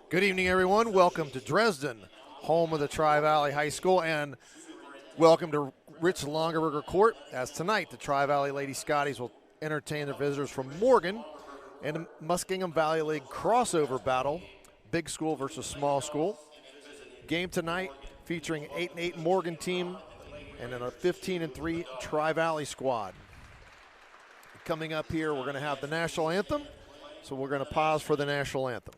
Good evening, everyone. Welcome to Dresden, home of the Tri-Valley High School, and welcome to Rich Longerberger Court, as tonight the Tri-Valley Lady Scotties will entertain their visitors from Morgan in a Muskingum Valley League crossover battle, big school versus small school. Game tonight featuring 8-8 Morgan team and then a 15-3 Tri-Valley squad. Coming up here, we're going to have the national anthem, so we're going to pause for the national anthem.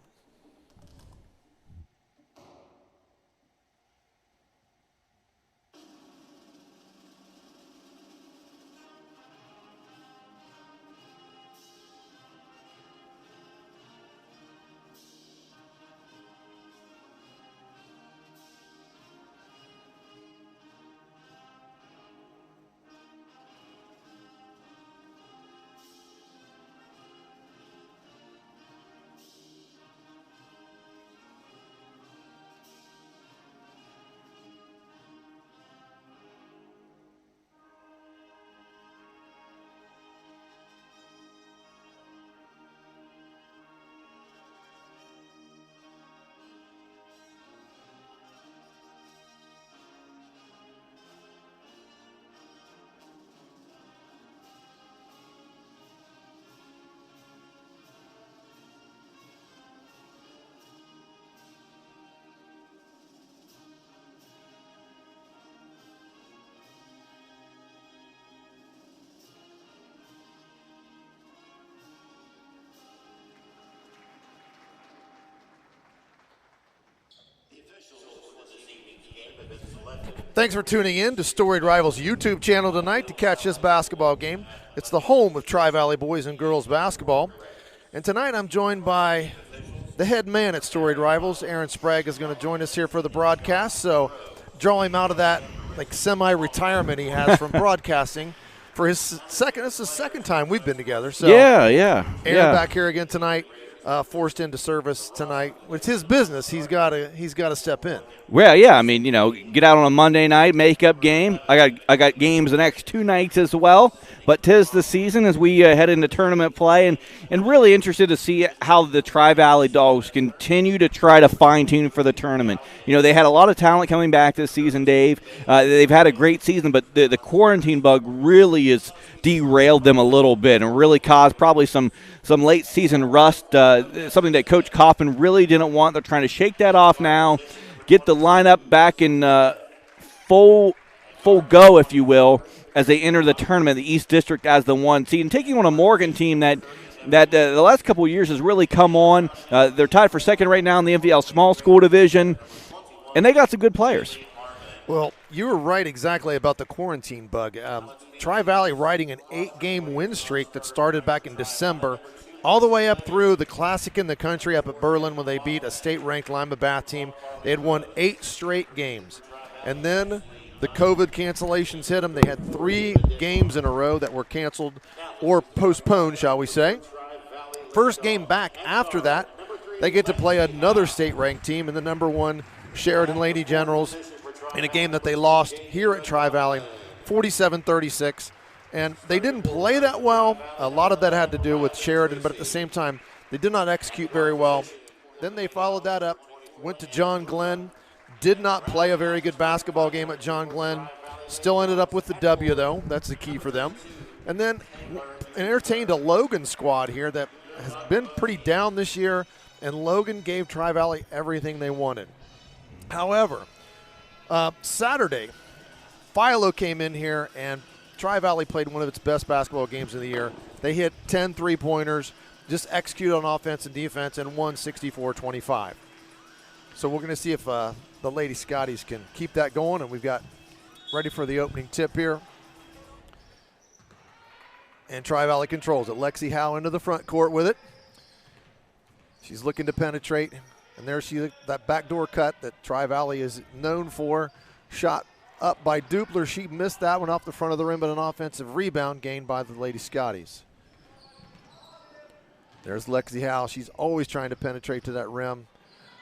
Thanks for tuning in to Storied Rivals YouTube channel tonight to catch this basketball game. It's the home of Tri-Valley boys and girls basketball. And tonight I'm joined by the head man at Storied Rivals. Aaron Sprague is going to join us here for the broadcast. So draw him out of that semi-retirement he has from broadcasting for his second. This is the second time we've been together. So Aaron back here again tonight. Forced into service tonight. It's his business. He's got to step in. Well, yeah. I mean, get out on a Monday night, makeup game. I got games the next 2 nights as well. But 'tis the season as we head into tournament play, and really interested to see how the Tri-Valley Dogs continue to try to fine-tune for the tournament. They had a lot of talent coming back this season, Dave. They've had a great season, but the quarantine bug really has derailed them a little bit and really caused probably some late season rust, something that Coach Coffin really didn't want. They're trying to shake that off now, get the lineup back in full go, if you will, as they enter the tournament, the East District as the 1 seed, and taking on a Morgan team that the last couple of years has really come on. They're tied for second right now in the MVL Small School Division, and they got some good players. Well, you were right exactly about the quarantine bug. Tri-Valley riding an 8-game win streak that started back in December, all the way up through the Classic in the Country up at Berlin when they beat a state-ranked Lima Bath team. They had won 8 straight games. And then the COVID cancellations hit them. They had 3 games in a row that were canceled or postponed, shall we say. First game back after that, they get to play another state-ranked team in the number 1 Sheridan Lady Generals in a game that they lost here at Tri-Valley, 47-36. And they didn't play that well. A lot of that had to do with Sheridan, but at the same time, they did not execute very well. Then they followed that up, went to John Glenn, did not play a very good basketball game at John Glenn. Still ended up with the W, though. That's the key for them. And then entertained a Logan squad here that has been pretty down this year, and Logan gave Tri-Valley everything they wanted. However, Saturday, Philo came in here, and Tri-Valley played one of its best basketball games of the year. They hit 10 3-pointers, just executed on offense and defense, and won 64-25. So we're going to see if the Lady Scotties can keep that going, and we've got ready for the opening tip here. And Tri-Valley controls it. Lexi Howe into the front court with it. She's looking to penetrate, and there that backdoor cut that Tri-Valley is known for. Shot up by Dupler. She missed that one off the front of the rim, but an offensive rebound gained by the Lady Scotties. There's Lexi Howe. She's always trying to penetrate to that rim.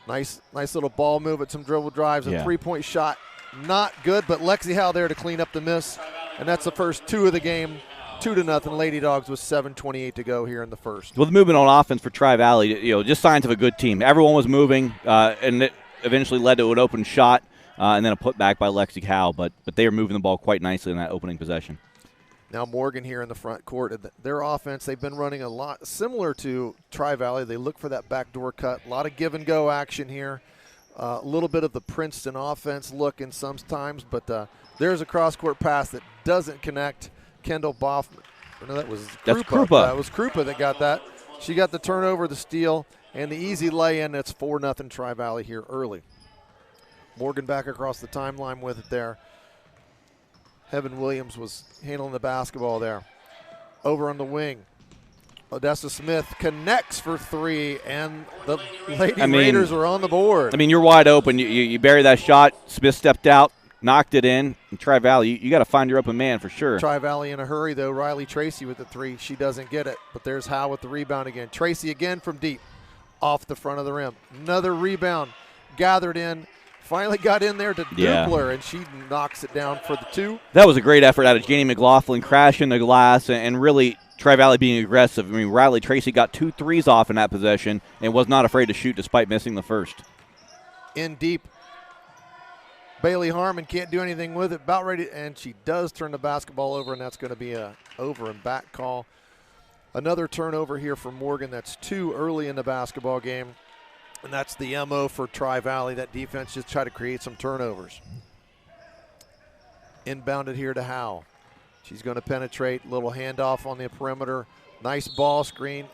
Nice little ball move at some dribble drives. A three-point shot, not good, but Lexi Howe there to clean up the miss, and that's the first 2 of the game 2-0 Lady Dogs with 7:28 to go here in the first. Well, the movement on offense for Tri-Valley, just signs of a good team. Everyone was moving, and it eventually led to an open shot and then a putback by Lexi Howe. But they are moving the ball quite nicely in that opening possession. Now Morgan here in the front court. Their offense, they've been running a lot similar to Tri-Valley. They look for that backdoor cut. A lot of give-and-go action here. A little bit of the Princeton offense look in some times, but there's a cross-court pass that doesn't connect. Kendall Boffman. No, that was Krupa. That's Krupa. That was Krupa that got that. She got the turnover, the steal, and the easy lay-in. It's 4-0 Tri-Valley here early. Morgan back across the timeline with it there. Heaven Williams was handling the basketball there. Over on the wing, Odessa Smith connects for three, and the Lady Raiders are on the board. I mean, you're wide open. You bury that shot. Smith stepped out, knocked it in. And Tri-Valley, you got to find your open man for sure. Tri-Valley in a hurry, though. Riley Tracy with the three. She doesn't get it, but there's Howe with the rebound again. Tracy again from deep, off the front of the rim. Another rebound, gathered in. Finally got in there to Dupler, and she knocks it down for the two. That was a great effort out of Janie McLaughlin, crashing the glass and really Tri-Valley being aggressive. I mean, Riley Tracy got 2 threes off in that possession and was not afraid to shoot despite missing the first. In deep. Bailey Harmon can't do anything with it. About ready, and she does turn the basketball over, and that's going to be a over and back call. Another turnover here for Morgan. That's 2 early in the basketball game. And that's the MO for Tri-Valley. That defense just try to create some turnovers. Inbounded here to Howe. She's going to penetrate. Little handoff on the perimeter. Nice ball screen.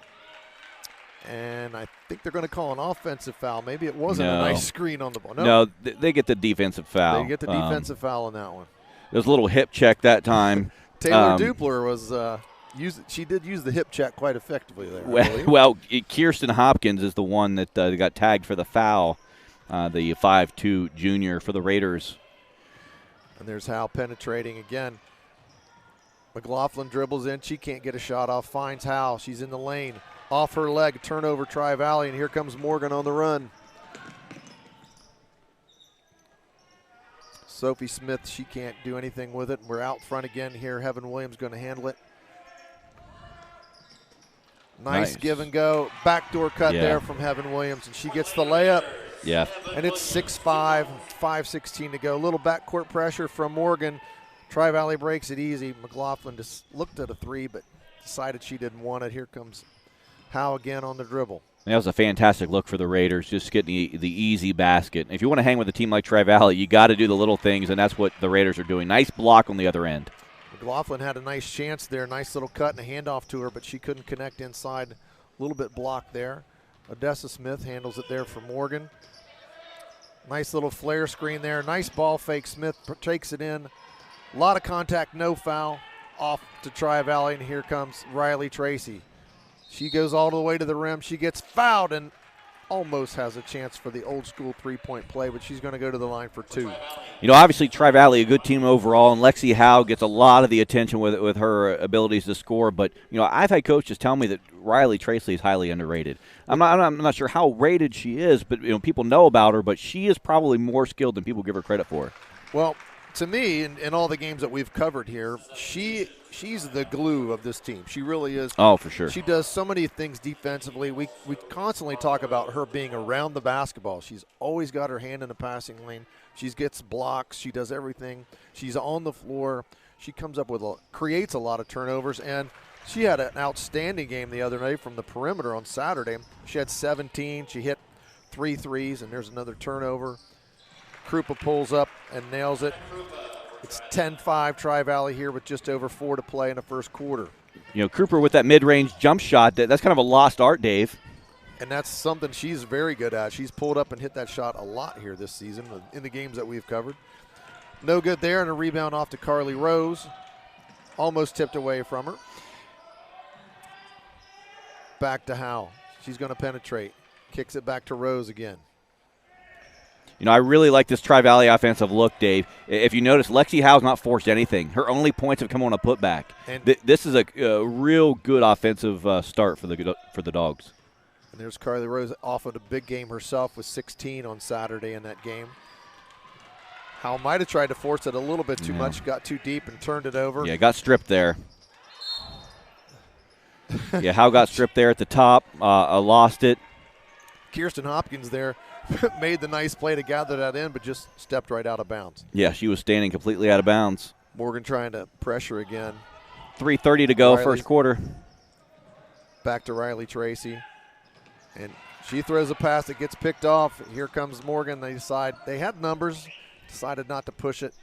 And I think they're going to call an offensive foul. Maybe it wasn't a nice screen on the ball. No, they get the defensive foul. They get the defensive foul on that one. There was a little hip check that time. Taylor Dupler was she did use the hip check quite effectively there. Well, Kirsten Hopkins is the one that got tagged for the foul, the 5'2" junior for the Raiders. And there's Howe penetrating again. McLaughlin dribbles in. She can't get a shot off. Finds Howe. She's in the lane. Off her leg, turnover Tri-Valley, and here comes Morgan on the run. Sophie Smith, she can't do anything with it. We're out front again here. Heaven Williams going to handle it. Nice give and go. Backdoor cut there from Heaven Williams, and she gets the layup. Yeah. And it's 6-5, 5:16 to go. A little backcourt pressure from Morgan. Tri-Valley breaks it easy. McLaughlin just looked at a three, but decided she didn't want it. Here comes Howe again on the dribble. That was a fantastic look for the Raiders, just getting the easy basket. If you want to hang with a team like Tri-Valley, you got to do the little things, and that's what the Raiders are doing. Nice block on the other end. McLaughlin had a nice chance there, nice little cut and a handoff to her, but she couldn't connect inside. A little bit blocked there. Odessa Smith handles it there for Morgan. Nice little flare screen there. Nice ball fake. Smith takes it in. A lot of contact, no foul. Off to Tri-Valley, and here comes Riley Tracy. She goes all the way to the rim. She gets fouled and almost has a chance for the old school three-point play, but she's going to go to the line for 2. Obviously Tri-Valley, a good team overall, and Lexi Howe gets a lot of the attention with her abilities to score. But, I've had coaches tell me that Riley Tracy is highly underrated. I'm not sure how rated she is, but, people know about her, but she is probably more skilled than people give her credit for. Well, to me, in all the games that we've covered here, she's the glue of this team. She really is. Oh, for sure. She does so many things defensively. We constantly talk about her being around the basketball. She's always got her hand in the passing lane. She gets blocks. She does everything. She's on the floor. She comes up with creates a lot of turnovers, and she had an outstanding game the other night from the perimeter on Saturday. She had 17. She hit 3 threes, and there's another turnover. Krupa pulls up and nails it. It's 10-5 Tri-Valley here with just over 4 to play in the first quarter. Krupa with that mid-range jump shot, that's kind of a lost art, Dave. And that's something she's very good at. She's pulled up and hit that shot a lot here this season in the games that we've covered. No good there, and a rebound off to Carly Rose. Almost tipped away from her. Back to Howe. She's going to penetrate. Kicks it back to Rose again. I really like this Tri-Valley offensive look, Dave. If you notice, Lexi Howe's not forced anything. Her only points have come on a putback. And this is a real good offensive start for the Dogs. And there's Carly Rose off of a big game herself with 16 on Saturday in that game. Howe might have tried to force it a little bit too much, got too deep and turned it over. Yeah, got stripped there. Yeah, Howe got stripped there at the top, lost it. Kirsten Hopkins there made the nice play to gather that in, but just stepped right out of bounds. Yeah, she was standing completely out of bounds. Morgan trying to pressure again. 3:30 to go, Riley's first quarter. Back to Riley Tracy. And she throws a pass that gets picked off. Here comes Morgan. They decide they had numbers, decided not to push it.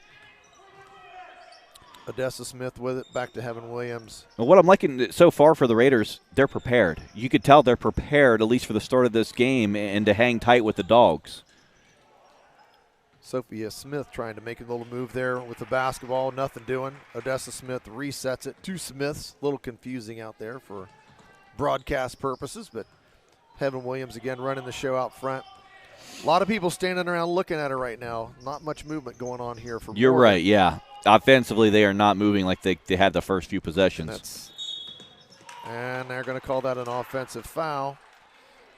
Odessa Smith with it, back to Heaven Williams. Well, what I'm liking so far for the Raiders, they're prepared. You could tell they're prepared, at least for the start of this game, and to hang tight with the Dogs. Sophia Smith trying to make a little move there with the basketball. Nothing doing. Odessa Smith resets it to Smiths. A little confusing out there for broadcast purposes, but Heaven Williams again running the show out front. A lot of people standing around looking at her right now. Not much movement going on here for You're Morgan. right, yeah. Offensively, they are not moving like they had the first few possessions. And they're going to call that an offensive foul.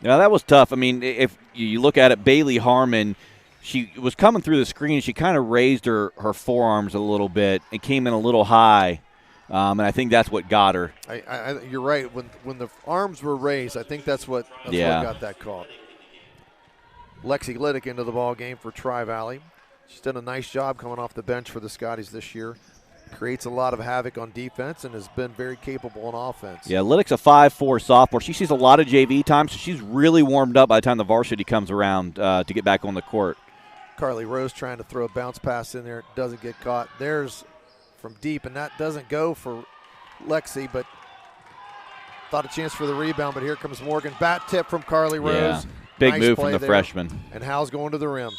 Yeah, that was tough. I mean, if you look at it, Bailey Harmon, she was coming through the screen. She kind of raised her forearms a little bit and came in a little high, and I think that's what got her. You're right. When the arms were raised, I think that's what got that call. Lexi Liddick into the ball game for Tri-Valley. She's done a nice job coming off the bench for the Scotties this year. Creates a lot of havoc on defense and has been very capable on offense. Yeah, Liddick's a 5'4" sophomore. She sees a lot of JV time, so she's really warmed up by the time the varsity comes around to get back on the court. Carly Rose trying to throw a bounce pass in there. Doesn't get caught. There's from deep, and that doesn't go for Lexi, but thought a chance for the rebound, but here comes Morgan. Bat tip from Carly Rose. Yeah, big nice move from the there. freshman. And Hal's going to the rim.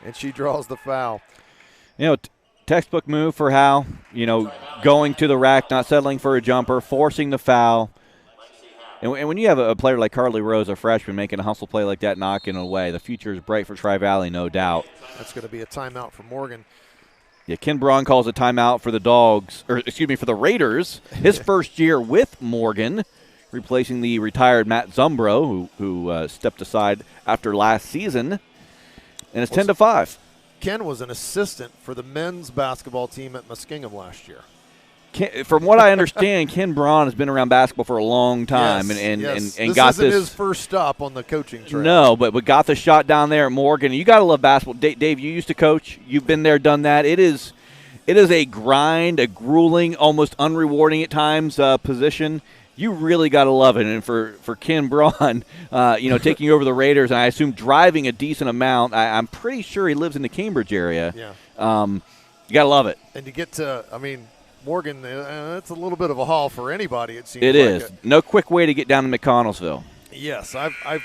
And she draws the foul. You know, textbook move for Hal. You know, going to the rack, not settling for a jumper, forcing the foul. And when you have a player like Carly Rose, a freshman, making a hustle play like that, knocking it away, the future is bright for Tri-Valley, no doubt. That's going to be a timeout for Morgan. Yeah, Ken Braun calls a timeout for the Dogs, or excuse me, for the Raiders. His first year with Morgan, replacing the retired Matt Zumbro, who stepped aside after last season. And it's 10-5. Ken was an assistant for the men's basketball team at Muskingum last year. From what I understand, Ken Braun has been around basketball for a long time, and this got isn't his first stop on the coaching trail. No, but got the shot down there at Morgan. You got to love basketball. Dave, you used to coach. You've been there, done that. It is a grind, a grueling, almost unrewarding at times position. You really got to love it. And for Ken Braun, taking over the Raiders, and I assume driving a decent amount. I'm pretty sure he lives in the Cambridge area. Yeah. You got to love it. And to get to, Morgan, it's a little bit of a haul for anybody, it seems. It is. No quick way to get down to McConnellsville. Yes, I've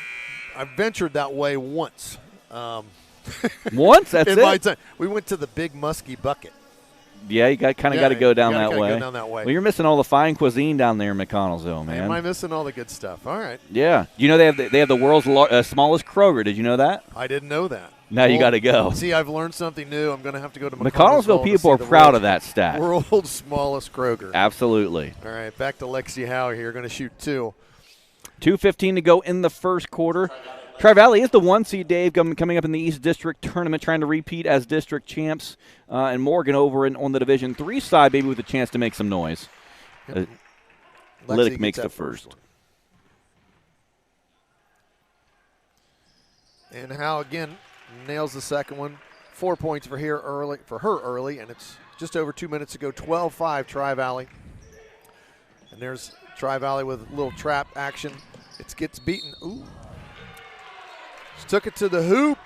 ventured that way once. Once? That's in it? my time. We went to the Big Muskie Bucket. Yeah, you got to go down that way. Go down that way. Well, you're missing all the fine cuisine down there in McConnellsville, man. Am I missing all the good stuff? All right. Yeah. You know they have the world's smallest Kroger. Did you know that? I didn't know that. Now you got to go. See, I've learned something new. I'm going to have to go to McConnellsville. People are proud of that stat. World's smallest Kroger. Absolutely. All right, back to Lexi Howe here. Going to shoot two. 2:15 to go in the first quarter. Tri-Valley is the 1 seed, Dave, coming up in the East District Tournament, trying to repeat as district champs. And Morgan over on the Division III side, maybe with a chance to make some noise. Liddick makes the first. And Howe again nails the second one. 4 points for her early, and it's just over 2 minutes to go. 12-5 Tri-Valley. And there's Tri-Valley with a little trap action. It gets beaten. Ooh. She took it to the hoop.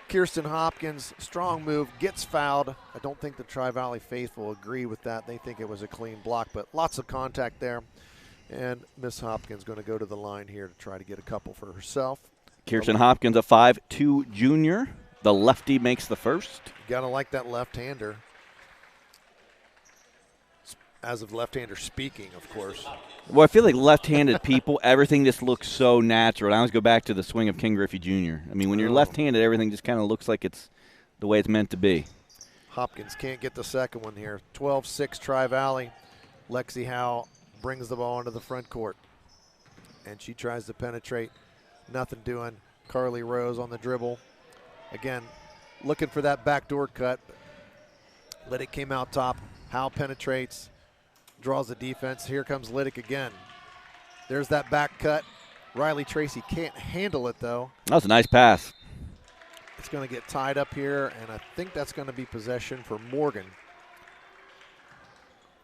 Kirsten Hopkins, strong move, gets fouled. I don't think the Tri-Valley faithful agree with that. They think it was a clean block, but lots of contact there. And Miss Hopkins going to go to the line here to try to get a couple for herself. Kirsten Hopkins, a 5'2" junior. The lefty makes the first. You got to like that left-hander. As of left-hander speaking, of course. Well, I feel like left-handed people, everything just looks so natural. I always go back to the swing of King Griffey Jr. I mean, when you're left-handed, everything just kind of looks like it's the way it's meant to be. Hopkins can't get the second one here. 12-6 Tri-Valley. Lexi Howe brings the ball into the front court. And she tries to penetrate. Nothing doing. Carly Rose on the dribble. Again, looking for that backdoor cut. Liddick came out top. Howe penetrates. draws the defense. Here comes Liddick again. There's that back cut. Riley Tracy can't handle it, though. That was a nice pass. It's going to get tied up here, and I think that's going to be possession for Morgan.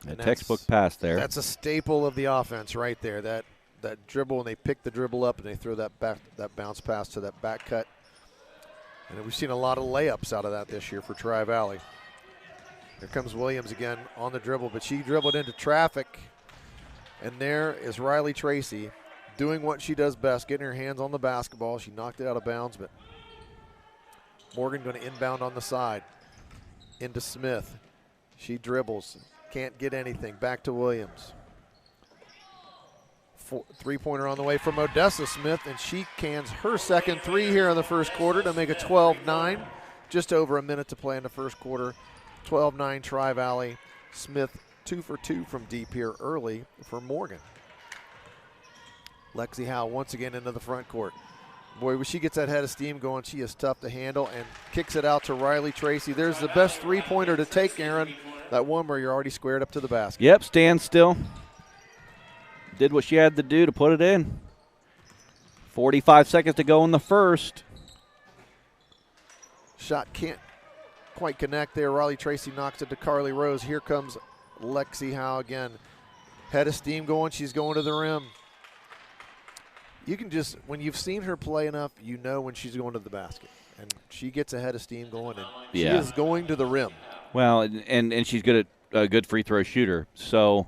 A textbook pass there. That's a staple of the offense right there. That dribble, and they pick the dribble up, and they throw that bounce pass to that back cut. And we've seen a lot of layups out of that this year for Tri-Valley. Here comes Williams again on the dribble, but she dribbled into traffic. And there is Riley Tracy doing what she does best, getting her hands on the basketball. She knocked it out of bounds, but Morgan going to inbound on the side into Smith. She dribbles, can't get anything. Back to Williams. Three-pointer on the way from Odessa Smith, and she cans her second three here in the first quarter to make it 12-9. Just over a minute to play in the first quarter. 12-9 Tri-Valley. Smith 2 for 2 from deep here early for Morgan. Lexi Howe once again into the front court. Boy, when she gets that head of steam going, she is tough to handle and kicks it out to Riley Tracy. There's the best three-pointer to take, Aaron. That one where you're already squared up to the basket. Yep, stand still. Did what she had to do to put it in. 45 seconds to go in the first. Shot can't quite connect there. Riley Tracy knocks it to Carly Rose. Here comes Lexi Howe again. Head of steam going. She's going to the rim. You can just, when you've seen her play enough, you know when she's going to the basket. And she gets a head of steam going, and she is going to the rim. Well, and she's good at a good free throw shooter. So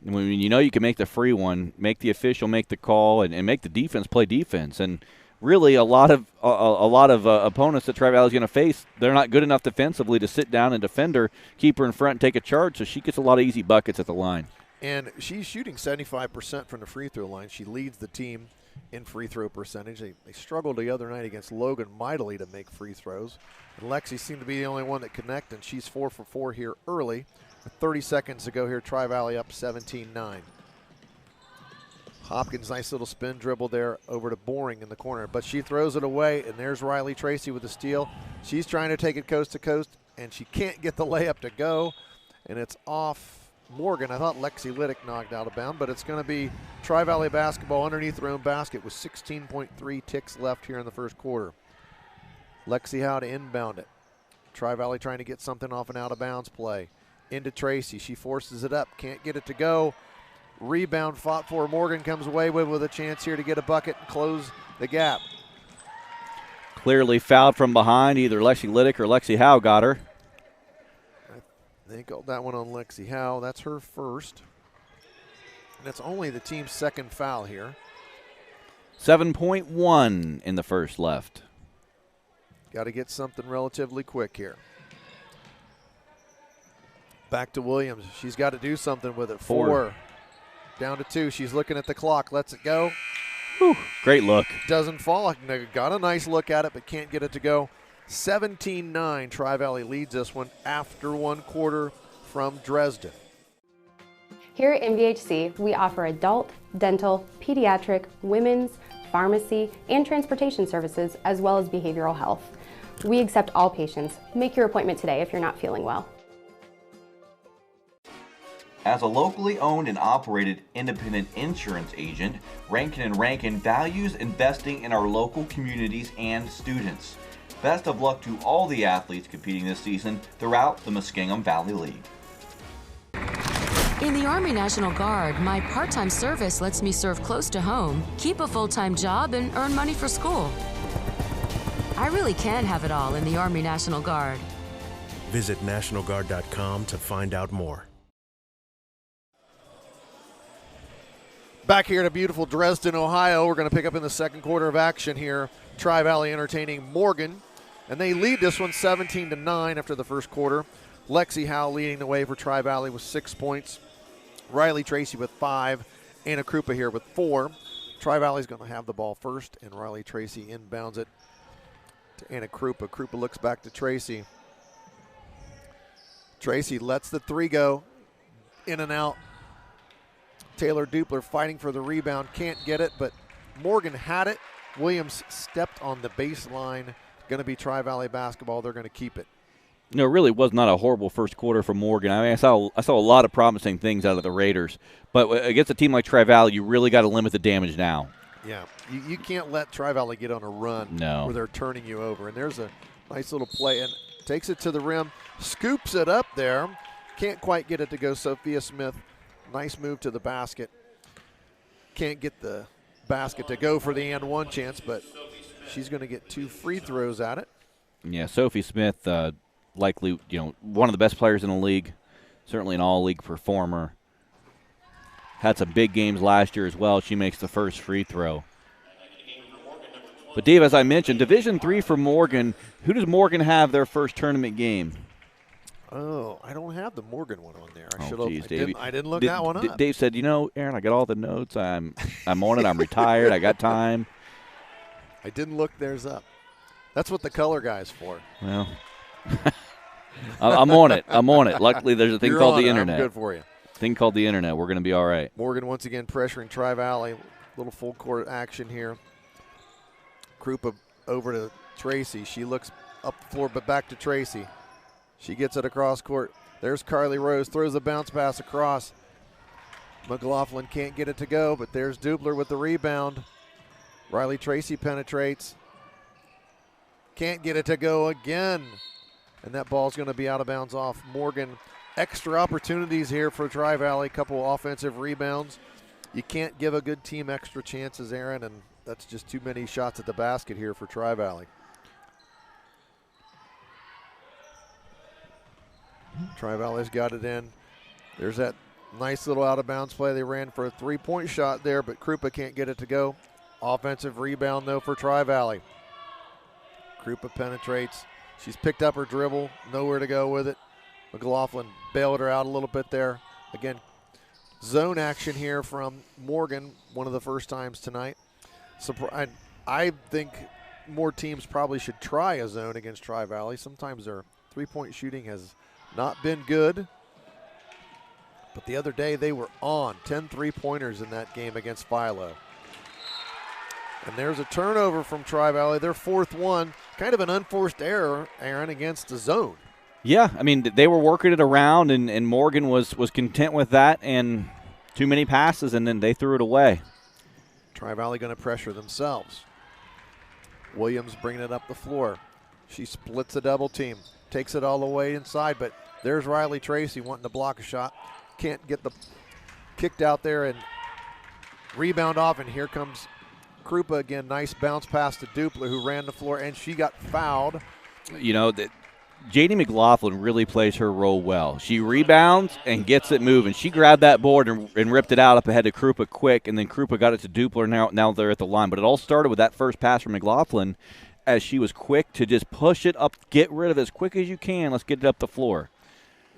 when you know you can make the free one, make the official make the call, and make the defense play defense. And really, a lot of opponents that Tri-Valley is going to face, they're not good enough defensively to sit down and defend her, keep her in front, and take a charge. So she gets a lot of easy buckets at the line. And she's shooting 75% from the free throw line. She leads the team in free throw percentage. They struggled the other night against Logan mightily to make free throws. And Lexi seemed to be the only one that connected, and she's 4 for 4 here early. With 30 seconds to go here, Tri-Valley up 17-9. Hopkins, nice little spin dribble there over to Boring in the corner, but she throws it away, and there's Riley Tracy with the steal. She's trying to take it coast to coast, and she can't get the layup to go, and it's off Morgan. I thought Lexi Liddick knocked out of bounds, but it's going to be Tri-Valley basketball underneath their own basket with 16.3 ticks left here in the first quarter. Lexi Howe to inbound it. Tri-Valley trying to get something off an out-of-bounds play. Into Tracy. She forces it up. Can't get it to go. Rebound fought for. Morgan comes away with a chance here to get a bucket and close the gap. Clearly fouled from behind. Either Lexi Liddick or Lexi Howe got her. They called that one on Lexi Howe. That's her first. And that's only the team's second foul here. 7.1 in the first left. Got to get something relatively quick here. Back to Williams. She's got to do something with it. 4. Down to 2. She's looking at the clock. Lets it go. Whew, great look. Doesn't fall. Got a nice look at it, but can't get it to go. 17-9. Tri-Valley leads this one after one quarter from Dresden. Here at MVHC, we offer adult, dental, pediatric, women's, pharmacy, and transportation services, as well as behavioral health. We accept all patients. Make your appointment today if you're not feeling well. As a locally owned and operated independent insurance agent, Rankin & Rankin values investing in our local communities and students. Best of luck to all the athletes competing this season throughout the Muskingum Valley League. In the Army National Guard, my part-time service lets me serve close to home, keep a full-time job, and earn money for school. I really can have it all in the Army National Guard. Visit NationalGuard.com to find out more. Back here to beautiful Dresden, Ohio. We're going to pick up in the second quarter of action here. Tri-Valley entertaining Morgan. And they lead this one 17-9 after the first quarter. Lexi Howe leading the way for Tri-Valley with 6 points. Riley Tracy with 5. Anna Krupa here with 4. Tri-Valley's going to have the ball first, and Riley Tracy inbounds it to Anna Krupa. Krupa looks back to Tracy. Tracy lets the 3 go. In and out. Taylor Dupler fighting for the rebound. Can't get it, but Morgan had it. Williams stepped on the baseline. Going to be Tri-Valley basketball. They're going to keep it. No, it really was not a horrible first quarter for Morgan. I mean, I saw a lot of promising things out of the Raiders. But against a team like Tri-Valley, you really got to limit the damage now. Yeah, you can't let Tri-Valley get on a run where they're turning you over. And there's a nice little play, and takes it to the rim, scoops it up there. Can't quite get it to go. Sophia Smith, nice move to the basket. Can't get the basket to go for the and one chance, but she's going to get 2 free throws at it. Yeah, Sophie Smith, likely, one of the best players in the league, certainly an all-league performer. Had some big games last year as well. She makes the first free throw. But, Dave, as I mentioned, Division III for Morgan. Who does Morgan have their first tournament game? Oh, I don't have the Morgan one on there. I didn't look that one up. Dave said, Aaron, I got all the notes. I'm on it. I'm retired. I got time. I didn't look theirs up. That's what the color guy's for. Well, I'm on it. Luckily, there's a thing called the internet. I'm good for you. Thing called the internet. We're going to be all right. Morgan once again pressuring Tri-Valley. Little full court action here. Krupa over to Tracy. She looks up the floor, but back to Tracy. She gets it across court. There's Carly Rose. Throws a bounce pass across. McLaughlin can't get it to go, but there's Dubler with the rebound. Riley Tracy penetrates. Can't get it to go again. And that ball's going to be out of bounds off Morgan. Extra opportunities here for Tri-Valley. Couple offensive rebounds. You can't give a good team extra chances, Aaron, and that's just too many shots at the basket here for Tri-Valley. Tri-Valley's got it in. There's that nice little out-of-bounds play. They ran for a three-point shot there, but Krupa can't get it to go. Offensive rebound, though, for Tri-Valley. Krupa penetrates. She's picked up her dribble. Nowhere to go with it. McLaughlin bailed her out a little bit there. Again, zone action here from Morgan, one of the first times tonight. I think more teams probably should try a zone against Tri-Valley. Sometimes their three-point shooting has not been good. But the other day they were on 10 three-pointers in that game against Philo. And there's a turnover from Tri-Valley, their fourth one. Kind of an unforced error, Aaron, against the zone. Yeah, I mean, they were working it around, and Morgan was content with that, and too many passes, and then they threw it away. Tri-Valley going to pressure themselves. Williams bringing it up the floor. She splits a double team, takes it all the way inside, but there's Riley Tracy wanting to block a shot. Can't get the kicked out there and rebound off, and here comes Krupa again. Nice bounce pass to Dupler, who ran the floor, and she got fouled. You know, J.D. McLaughlin really plays her role well. She rebounds and gets it moving. She grabbed that board and ripped it out up ahead to Krupa quick, and then Krupa got it to Dupler. Now they're at the line. But it all started with that first pass from McLaughlin, as she was quick to just push it up, get rid of it as quick as you can. Let's get it up the floor.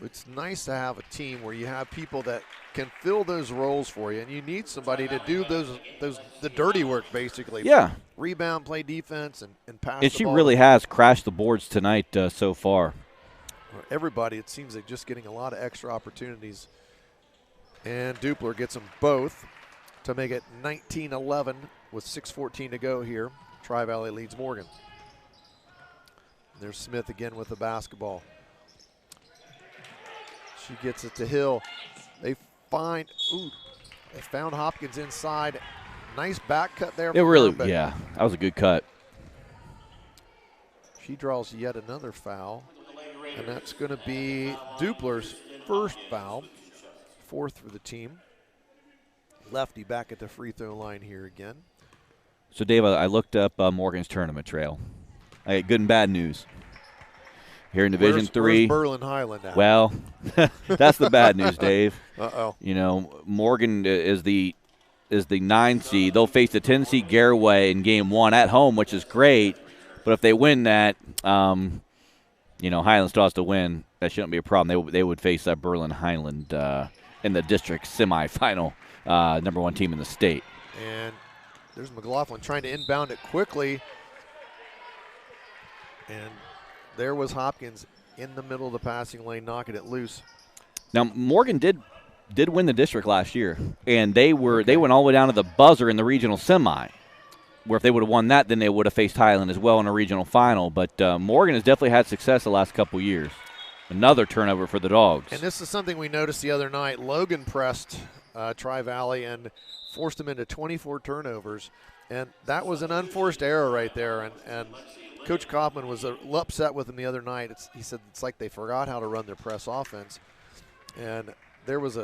It's nice to have a team where you have people that can fill those roles for you, and you need somebody to do the dirty work, basically. Yeah. Rebound, play defense, and pass And the she ball. really has crashed the boards tonight so far. Everybody, it seems like just getting a lot of extra opportunities. And Dupler gets them both to make it 19-11 with 6:14 to go here. Tri-Valley leads Morgan. There's Smith again with the basketball. She gets it to Hill. They found Hopkins inside. Nice back cut there. It really, yeah, that was a good cut. She draws yet another foul, and that's going to be Dupler's first foul, fourth for the team. Lefty back at the free throw line here again. So, Dave, I looked up Morgan's tournament trail. I get good and bad news. Here in Division III. Where's Berlin Highland at? Well, that's the bad news, Dave. Uh-oh. You know, Morgan is the 9 seed. They'll face the 10 seed Garaway in game 1 at home, which is great. But if they win that, Highland still has to win. That shouldn't be a problem. They would face that Berlin Highland in the district semifinal, number 1 team in the state. And there's McLaughlin trying to inbound it quickly. And there was Hopkins in the middle of the passing lane, knocking it loose. Now, Morgan did win the district last year, and they went all the way down to the buzzer in the regional semi. where if they would have won that, then they would have faced Highland as well in a regional final. But Morgan has definitely had success the last couple years. Another turnover for the Dogs. And this is something we noticed the other night. Logan pressed Tri-Valley and forced them into 24 turnovers. And that was an unforced error right there. And Coach Kaufman was upset with them the other night. He said it's like they forgot how to run their press offense. And there was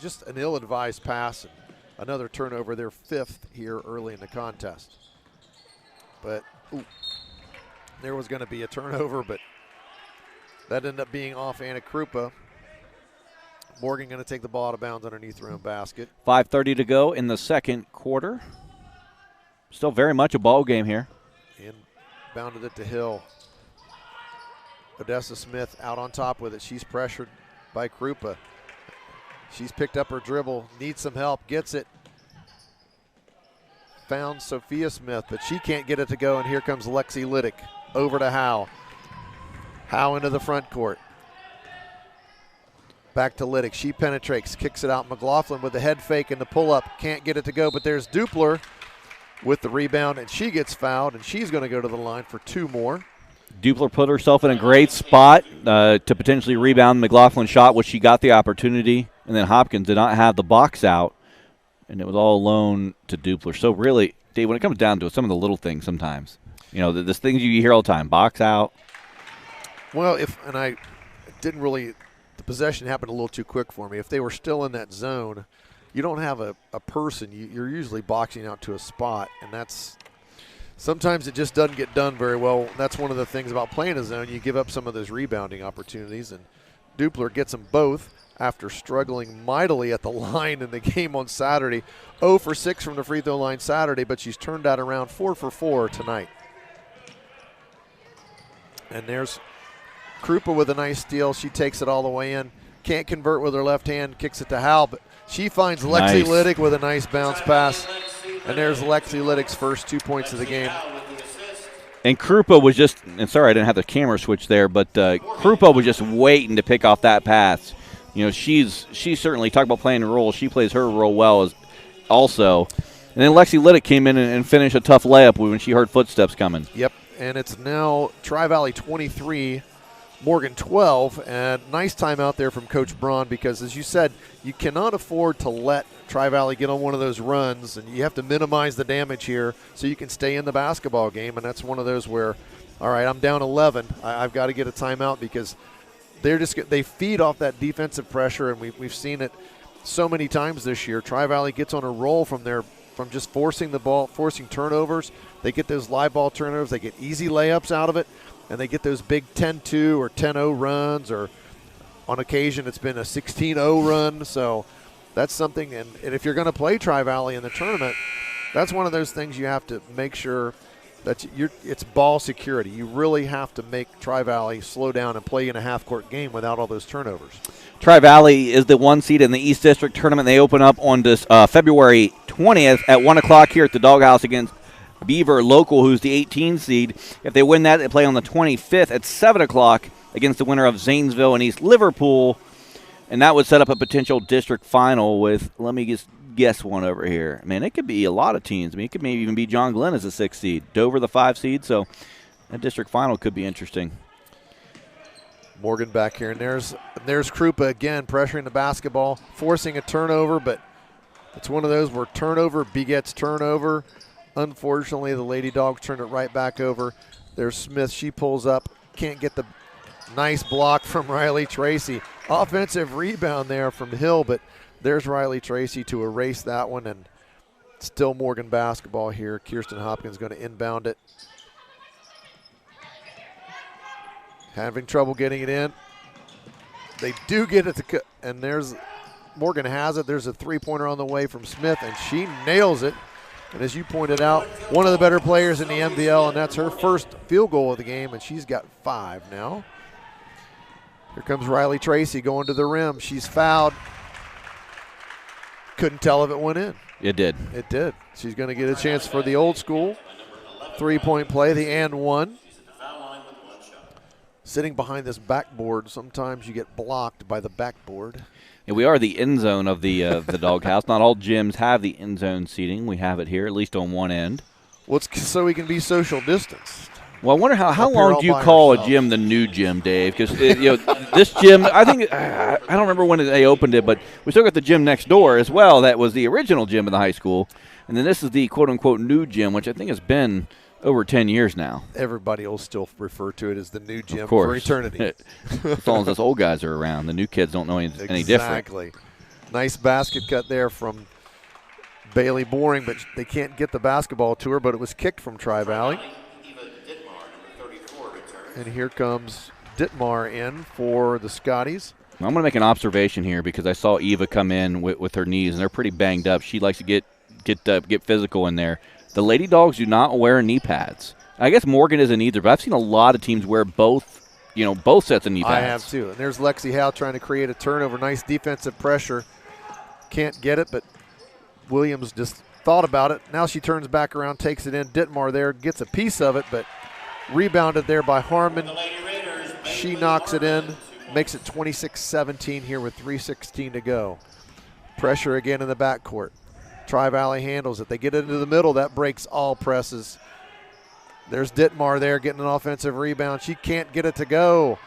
just an ill-advised pass and another turnover, their 5th here early in the contest. But there was going to be a turnover, but that ended up being off Anna Krupa. Morgan going to take the ball out of bounds underneath their own basket. 5:30 to go in the second quarter. Still very much a ball game here. And bounded it to Hill. Odessa Smith out on top with it. She's pressured by Krupa. She's picked up her dribble, needs some help, gets it. Found Sophia Smith, but she can't get it to go, and here comes Lexi Liddick over to Howe. Howe into the front court. Back to Liddick. She penetrates, kicks it out. McLaughlin with the head fake and the pull-up. Can't get it to go, but there's Dupler with the rebound, and she gets fouled, and she's going to go to the line for 2 more. Dupler put herself in a great spot to potentially rebound McLaughlin's shot, which she got the opportunity, and then Hopkins did not have the box out, and it was all alone to Dupler. So really, Dave, when it comes down to it, some of the little things sometimes, the things you hear all the time, box out. Well, the possession happened a little too quick for me. If they were still in that zone, you don't have a person. You're usually boxing out to a spot, and sometimes it just doesn't get done very well. That's one of the things about playing a zone. You give up some of those rebounding opportunities, and Dupler gets them both after struggling mightily at the line in the game on Saturday. 0 for 6 from the free throw line Saturday, but she's turned that around 4 for 4 tonight. And there's Krupa with a nice steal. She takes it all the way in. Can't convert with her left hand, kicks it to Hal, but she finds Lexi Liddick with a nice bounce pass. And there's Lexi Liddick's first 2 points of the game. And Krupa was sorry I didn't have the camera switch there, but Krupa was just waiting to pick off that pass. She's certainly, talk about playing a role, she plays her role well also. And then Lexi Liddick came in and finished a tough layup when she heard footsteps coming. Yep, and it's now Tri-Valley 23, Morgan 12, and nice timeout there from Coach Braun because, as you said, you cannot afford to let Tri-Valley get on one of those runs, and you have to minimize the damage here so you can stay in the basketball game, and that's one of those where, all right, I'm down 11. I've got to get a timeout because they feed off that defensive pressure, and we've seen it so many times this year. Tri-Valley gets on a roll from just forcing the ball, forcing turnovers. They get those live ball turnovers. They get easy layups out of it. And they get those big 10-2 or 10-0 runs, or on occasion it's been a 16-0 run. So that's something, and if you're going to play Tri-Valley in the tournament, that's one of those things you have to make sure that it's ball security. You really have to make Tri-Valley slow down and play in a half-court game without all those turnovers. Tri-Valley is the 1 seed in the East District tournament. They open up on this February 20th at 1 o'clock here at the Doghouse against Beaver Local, who's the 18 seed. If they win that, they play on the 25th at 7 o'clock against the winner of Zanesville and East Liverpool. And that would set up a potential district final with, let me just guess one over here. Man, it could be a lot of teams. I mean, it could maybe even be John Glenn as a 6 seed, Dover the 5 seed. So that district final could be interesting. Morgan back here, and there's Krupa again pressuring the basketball, forcing a turnover, but it's one of those where turnover begets turnover. Unfortunately, the Lady Dogs turned it right back over. There's Smith. She pulls up. Can't get the nice block from Riley Tracy. Offensive rebound there from Hill, but there's Riley Tracy to erase that one, and still Morgan basketball here. Kirsten Hopkins going to inbound it. Having trouble getting it in. They do get it to, and there's Morgan has it. There's a three-pointer on the way from Smith, and she nails it. And as you pointed out, one of the better players in the MVL, and that's her first field goal of the game, and she's got 5 now. Here comes Riley Tracy going to the rim. She's fouled. Couldn't tell if it went in. It did. It did. She's going to get a chance for the old school three-point play, the and one. Sitting behind this backboard, sometimes you get blocked by the backboard. And we are the end zone of the Doghouse. Not all gyms have the end zone seating. We have it here, at least on one end. Well, it's so we can be social distanced. Well, I wonder how Up here long all do you by call yourself. a gym the new gym, Dave? Because this gym, I think I don't remember when they opened it, but we still got the gym next door as well. That was the original gym in the high school, and then this is the quote unquote new gym, which I think has been over 10 years now. Everybody will still refer to it as the new gym Of course. for eternity. As long as us old guys are around, the new kids don't know any different. Exactly. Nice basket cut there from Bailey Boring, but they can't get the basketball to her, but it was kicked from Tri-Valley. And here comes Dittmar in for the Scotties. I'm going to make an observation here because I saw Eva come in with her knees, and they're pretty banged up. She likes to get physical in there. The Lady Dogs do not wear knee pads. I guess Morgan isn't either, but I've seen a lot of teams wear both sets of knee pads. I have too. And there's Lexi Howe trying to create a turnover. Nice defensive pressure. Can't get it, but Williams just thought about it. Now she turns back around, takes it in. Dittmar there gets a piece of it, but rebounded there by Harmon. She knocks it in, makes it 26-17 here with 3:16 to go. Pressure again in the backcourt. Tri-Valley handles it. They get it into the middle. That breaks all presses. There's Dittmar there getting an offensive rebound. She can't get it to go.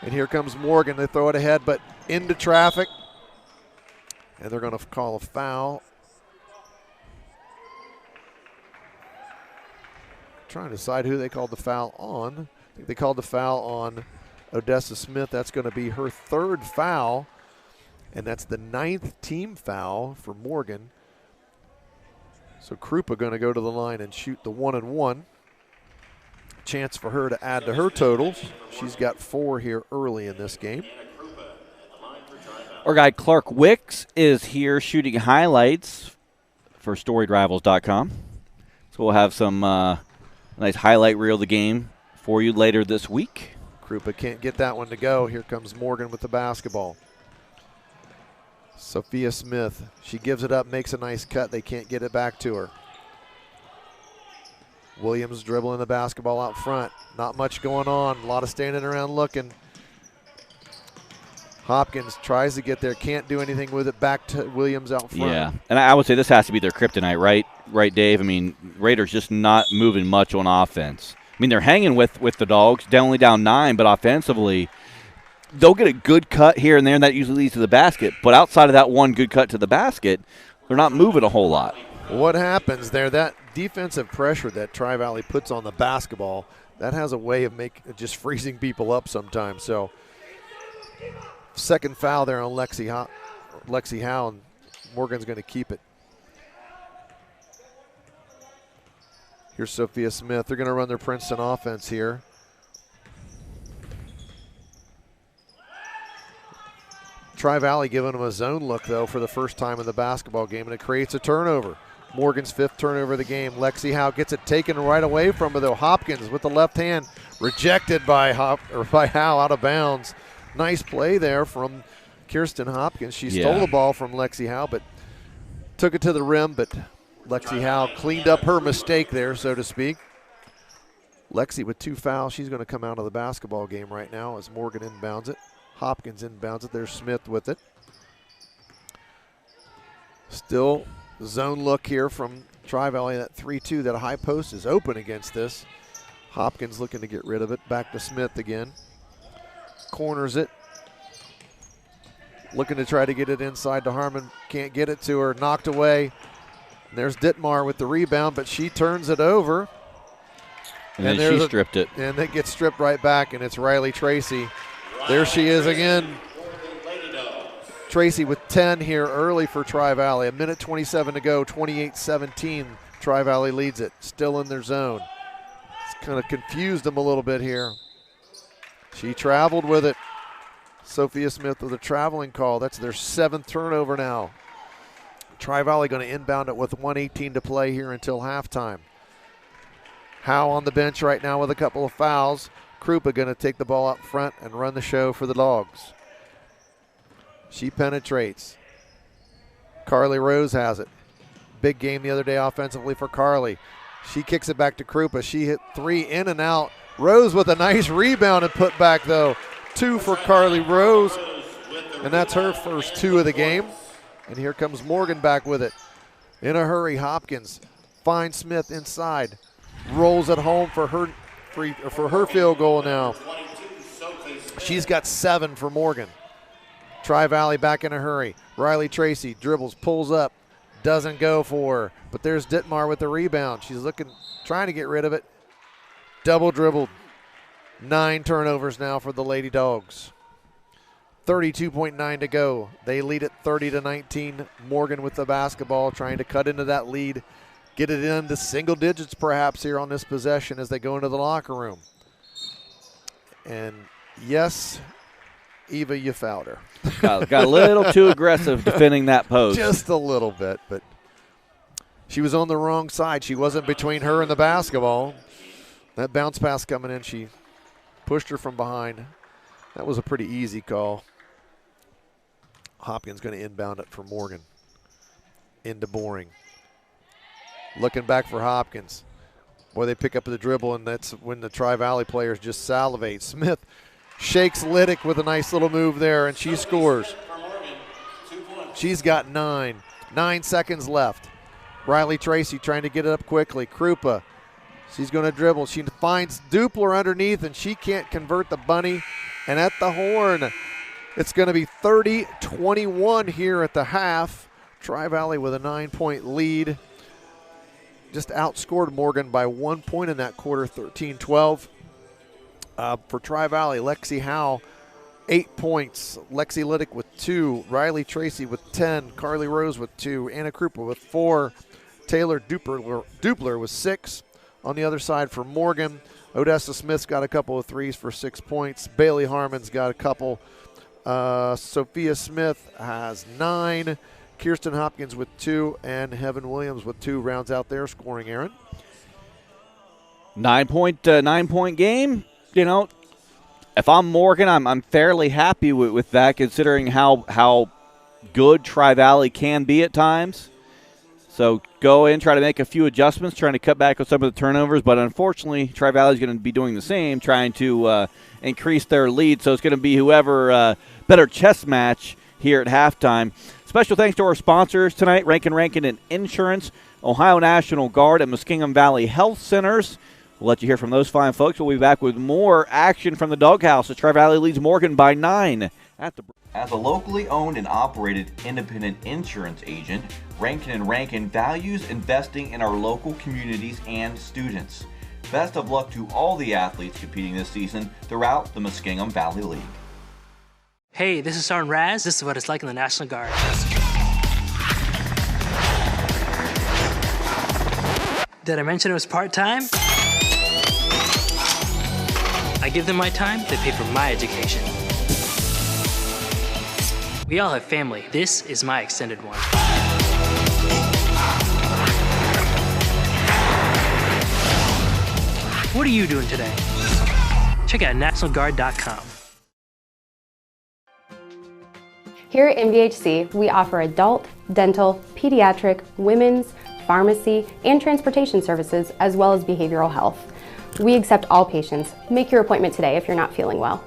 And here comes Morgan. They throw it ahead, but into traffic. And they're going to call a foul. Trying to decide who they called the foul on. I think they called the foul on Odessa Smith. That's going to be her third foul, and that's the 9th team foul for Morgan. So Krupa going to go to the line and shoot the 1-and-1. Chance for her to add to her totals. She's got 4 here early in this game. Our guy Clark Wicks is here shooting highlights for StoriedRivals.com. So we'll have some nice highlight reel of the game for you later this week. Krupa can't get that one to go. Here comes Morgan with the basketball. Sophia Smith, she gives it up, makes a nice cut. They can't get it back to her. Williams dribbling the basketball out front. Not much going on. A lot of standing around looking. Hopkins tries to get there, can't do anything with it. Back to Williams out front. Yeah, and I would say this has to be their kryptonite, right? Right, Dave? I mean, Raiders just not moving much on offense. I mean, they're hanging with the Dogs, only down 9, but offensively, they'll get a good cut here and there, and that usually leads to the basket. But outside of that one good cut to the basket, they're not moving a whole lot. What happens there, that defensive pressure that Tri-Valley puts on the basketball, that has a way of just freezing people up sometimes. So second foul there on Lexi Howe, and Morgan's going to keep it. Here's Sophia Smith. They're going to run their Princeton offense here. Tri-Valley giving them a zone look, though, for the first time in the basketball game, and it creates a turnover. Morgan's 5th turnover of the game. Lexi Howe gets it taken right away from her, though. Hopkins with the left hand, rejected by Howe out of bounds. Nice play there from Kirsten Hopkins. She stole the ball from Lexi Howe, but took it to the rim, but Lexi Howe cleaned up her mistake there, so to speak. Lexi with 2 fouls. She's going to come out of the basketball game right now as Morgan inbounds it. Hopkins inbounds it. There's Smith with it. Still zone look here from Tri-Valley. That 3-2, that high post is open against this. Hopkins looking to get rid of it. Back to Smith again. Corners it. Looking to try to get it inside to Harmon. Can't get it to her. Knocked away. And there's Dittmar with the rebound, but she turns it over. And then she stripped it. And it gets stripped right back, and it's Riley Tracy. There she is again. Tracy with 10 here early for Tri-Valley. 1:27 to go, 28-17. Tri-Valley leads it, still in their zone. It's kind of confused them a little bit here. She traveled with it. Sophia Smith with a traveling call. That's their 7th turnover now. Tri-Valley going to inbound it with 1:18 to play here until halftime. Howe on the bench right now with a couple of fouls. Krupa going to take the ball up front and run the show for the Dogs. She penetrates. Carly Rose has it. Big game the other day offensively for Carly. She kicks it back to Krupa. She hit 3 in and out. Rose with a nice rebound and put back, though. 2 for Carly Rose, and that's her first 2 of the game. And here comes Morgan back with it. In a hurry, Hopkins finds Smith inside, rolls it home for her field goal now. She's got 7 for Morgan. Tri-Valley back in a hurry. Riley Tracy dribbles, pulls up, doesn't go for her. But there's Dittmar with the rebound. She's trying to get rid of it. Double dribbled. 9 turnovers now for the Lady Dogs. 32.9 to go. They lead it 30-19. Morgan with the basketball, trying to cut into that lead, get it into single digits perhaps here on this possession as they go into the locker room. And yes, Eva, you fouled her. Got a little too aggressive defending that post. Just a little bit, but she was on the wrong side. She wasn't between her and the basketball. That bounce pass coming in, she pushed her from behind. That was a pretty easy call. Hopkins going to inbound it for Morgan. Into Boring. Looking back for Hopkins. Boy, they pick up the dribble, and that's when the Tri-Valley players just salivate. Smith shakes Liddick with a nice little move there, and she scores. She's got 9. 9 seconds left. Riley Tracy trying to get it up quickly. Krupa, she's going to dribble. She finds Dupler underneath, and she can't convert the bunny. And at the horn, it's going to be 30-21 here at the half. Tri-Valley with a 9-point lead. Just outscored Morgan by 1 point in that quarter, 13-12. For Tri-Valley, Lexi Howe, 8 points. Lexi Liddick with 2. Riley Tracy with 10. Carly Rose with 2. Anna Krupa with 4. Taylor Dupler with 6. On the other side for Morgan, Odessa Smith's got a couple of threes for 6 points. Bailey Harmon's got a couple. Sophia Smith has 9. Kirsten Hopkins with 2. And Heaven Williams with 2 rounds out their scoring, Aaron. 9-point game. You know, if I'm Morgan, I'm fairly happy with that, considering how good Tri-Valley can be at times. So go in, try to make a few adjustments, trying to cut back on some of the turnovers. But unfortunately, Tri-Valley is going to be doing the same, trying to increase their lead. So it's going to be whoever better chess match here at halftime. Special thanks to our sponsors tonight, Rankin and Insurance, Ohio National Guard, and Muskingum Valley Health Centers. We'll let you hear from those fine folks. We'll be back with more action from the Doghouse as Tri-Valley leads Morgan by 9 at the. As a locally owned and operated independent insurance agent, Rankin values investing in our local communities and students. Best of luck to all the athletes competing this season throughout the Muskingum Valley League. Hey, this is Sergeant Raz. This is what it's like in the National Guard. Did I mention it was part-time? I give them my time, they pay for my education. We all have family. This is my extended one. What are you doing today? Check out nationalguard.com. Here at MVHC, we offer adult, dental, pediatric, women's, pharmacy, and transportation services, as well as behavioral health. We accept all patients. Make your appointment today if you're not feeling well.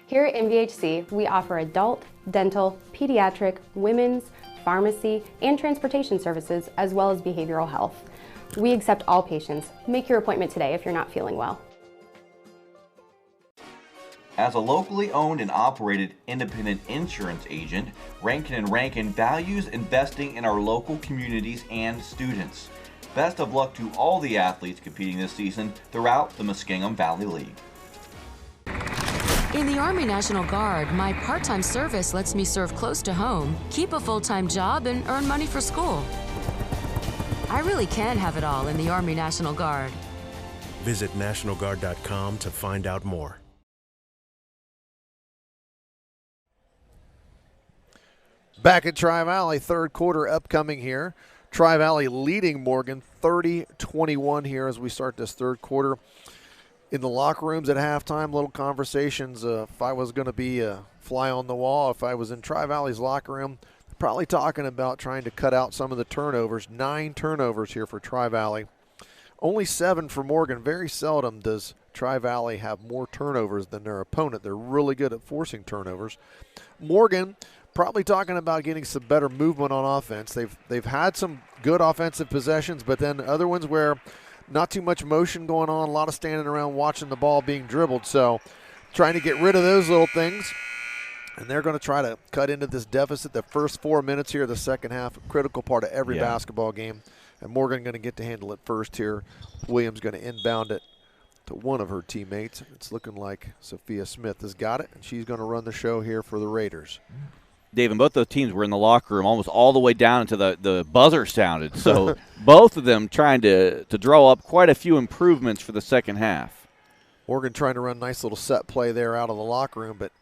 Here at MVHC, we offer adult, dental, pediatric, women's, pharmacy, and transportation services, as well as behavioral health. We accept all patients. Make your appointment today if you're not feeling well. As a locally owned and operated independent insurance agent, Rankin & Rankin values investing in our local communities and students. Best of luck to all the athletes competing this season throughout the Muskingum Valley League. In the Army National Guard, my part-time service lets me serve close to home, keep a full-time job, and earn money for school. I really can have it all in the Army National Guard. Visit NationalGuard.com to find out more. Back at Tri-Valley, third quarter upcoming here. Tri-Valley leading Morgan 30-21 here as we start this third quarter. In the locker rooms at halftime, little conversations. If I was going to be a fly on the wall, if I was in Tri-Valley's locker room, probably talking about trying to cut out some of the turnovers. 9 turnovers here for Tri-Valley. Only 7 for Morgan. Very seldom does Tri-Valley have more turnovers than their opponent. They're really good at forcing turnovers. Morgan probably talking about getting some better movement on offense. They've had some good offensive possessions, but then other ones where not too much motion going on, a lot of standing around watching the ball being dribbled. So trying to get rid of those little things, and they're going to try to cut into this deficit. The first 4 minutes here of the second half, a critical part of every basketball game, and Morgan going to get to handle it first here. Williams going to inbound it to one of her teammates. It's looking like Sophia Smith has got it, and she's going to run the show here for the Raiders. Dave, and both those teams were in the locker room almost all the way down until the buzzer sounded. So both of them trying to draw up quite a few improvements for the second half. Morgan trying to run a nice little set play there out of the locker room, but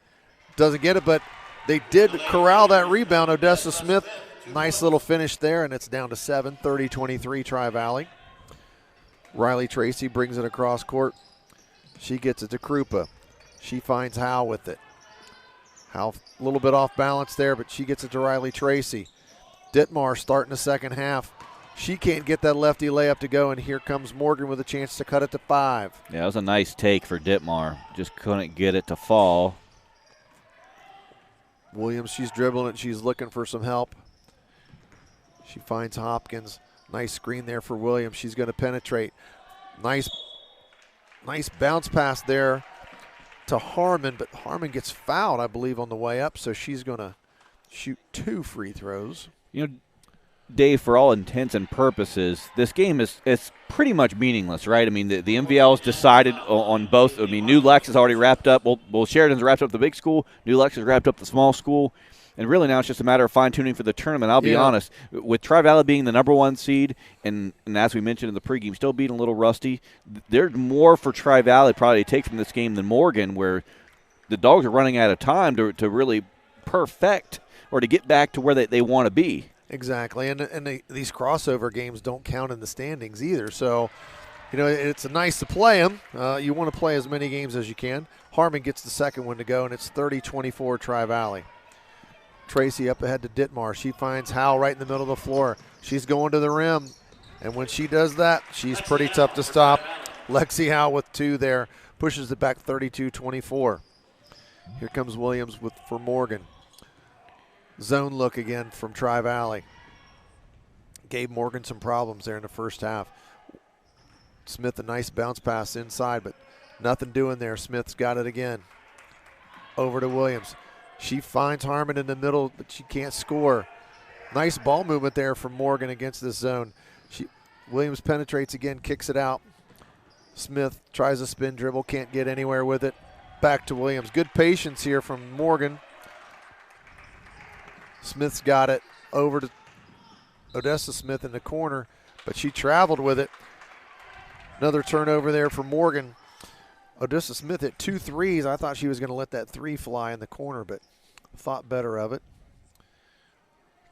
doesn't get it. But they did corral that rebound. Odessa Smith, nice little finish there, and it's down to 7, 30-23 Tri-Valley. Riley Tracy brings it across court. She gets it to Krupa. She finds Howe with it. Howe a little bit off balance there, but she gets it to Riley Tracy. Ditmar starting the second half. She can't get that lefty layup to go, and here comes Morgan with a chance to cut it to 5. Yeah, that was a nice take for Ditmar. Just couldn't get it to fall. Williams, she's dribbling it. She's looking for some help. She finds Hopkins. Nice screen there for Williams. She's going to penetrate. Nice bounce pass there to Harmon, but Harmon gets fouled, I believe, on the way up, so she's going to shoot 2 free throws. You know, Dave, for all intents and purposes, this game is pretty much meaningless, right? I mean, the MVL's decided on both. I mean, New Lex has already wrapped up. Well, Sheridan's wrapped up the big school. New Lex has wrapped up the small school. And really now it's just a matter of fine-tuning for the tournament. I'll be honest, with Tri-Valley being the number 1 seed, and as we mentioned in the pregame, still being a little rusty, there's more for Tri-Valley probably to take from this game than Morgan, where the Dogs are running out of time to really perfect or to get back to where they want to be. Exactly, and these crossover games don't count in the standings either. So, you know, it's nice to play them. You want to play as many games as you can. Harmon gets the second one to go, and it's 30-24 Tri-Valley. Tracy up ahead to Ditmar. She finds Howe right in the middle of the floor. She's going to the rim, and when she does that, she's pretty tough to stop. Lexi Howe with 2 there, pushes it back 32-24. Here comes Williams for Morgan. Zone look again from Tri-Valley. Gave Morgan some problems there in the first half. Smith a nice bounce pass inside, but nothing doing there. Smith's got it again. Over to Williams. She finds Harmon in the middle, but she can't score. Nice ball movement there from Morgan against this zone. Williams penetrates again, kicks it out. Smith tries a spin dribble, can't get anywhere with it. Back to Williams. Good patience here from Morgan. Smith's got it over to Odessa Smith in the corner, but she traveled with it. Another turnover there for Morgan. Odessa Smith hit 2 threes. I thought she was going to let that 3 fly in the corner, but thought better of it.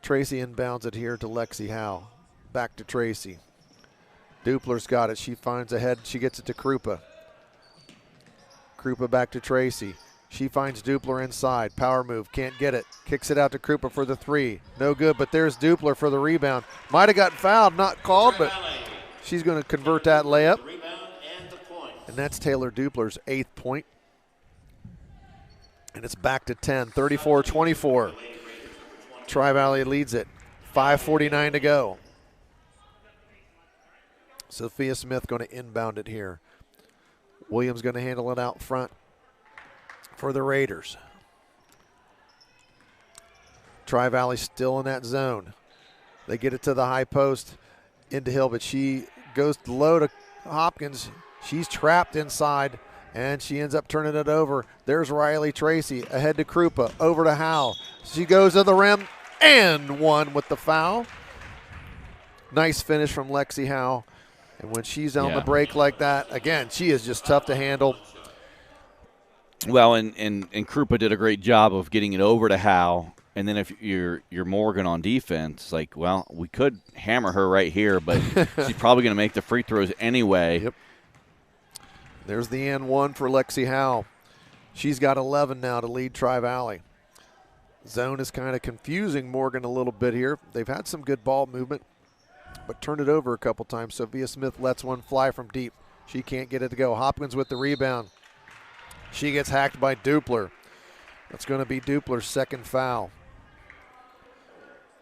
Tracy inbounds it here to Lexi Howe. Back to Tracy. Dupler's got it. She finds a head. She gets it to Krupa. Krupa back to Tracy. She finds Dupler inside. Power move. Can't get it. Kicks it out to Krupa for the 3. No good, but there's Dupler for the rebound. Might have gotten fouled, not called, but she's going to convert that layup. And that's Taylor Dupler's 8th point. And it's back to 10, 34-24. Tri-Valley leads it. 5:49 to go. Sophia Smith going to inbound it here. Williams going to handle it out front for the Raiders. Tri-Valley still in that zone. They get it to the high post into Hill, but she goes low to Hopkins. She's trapped inside, and she ends up turning it over. There's Riley Tracy ahead to Krupa, over to Howe. She goes to the rim and one with the foul. Nice finish from Lexi Howe. And when she's on the break like that, again, she is just tough to handle. Well, and Krupa did a great job of getting it over to Howe. And then if you're Morgan on defense, like, well, we could hammer her right here, but she's probably going to make the free throws anyway. Yep. There's the and one for Lexi Howe. She's got 11 now to lead Tri-Valley. Zone is kind of confusing Morgan a little bit here. They've had some good ball movement, but turned it over a couple times. Sophia Smith lets one fly from deep. She can't get it to go. Hopkins with the rebound. She gets hacked by Dupler. That's going to be Dupler's second foul.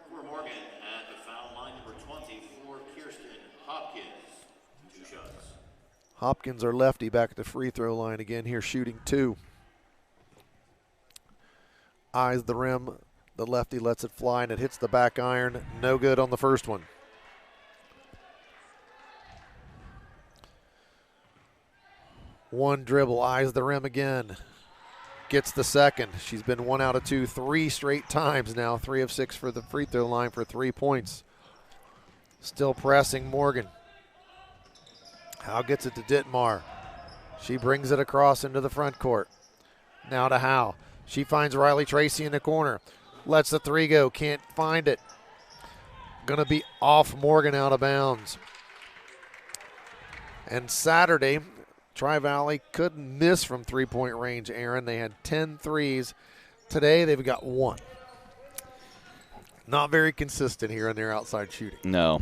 For Morgan at the foul line, number 20 for Kirsten Hopkins. 2 shots. Hopkins, our lefty, back at the free throw line again here, shooting 2. Eyes the rim. The lefty lets it fly, and it hits the back iron. No good on the first one. One dribble, eyes the rim again. Gets the second. She's been 1 out of 2 3 straight times now. 3 of 6 for the free throw line for 3 points. Still pressing Morgan. Howe gets it to Ditmar. She brings it across into the front court. Now to Howe. She finds Riley Tracy in the corner. Lets the 3 go. Can't find it. Going to be off Morgan, out of bounds. And Saturday, Tri-Valley couldn't miss from three-point range, Aaron. They had 10 threes. Today they've got 1. Not very consistent here in their outside shooting. No.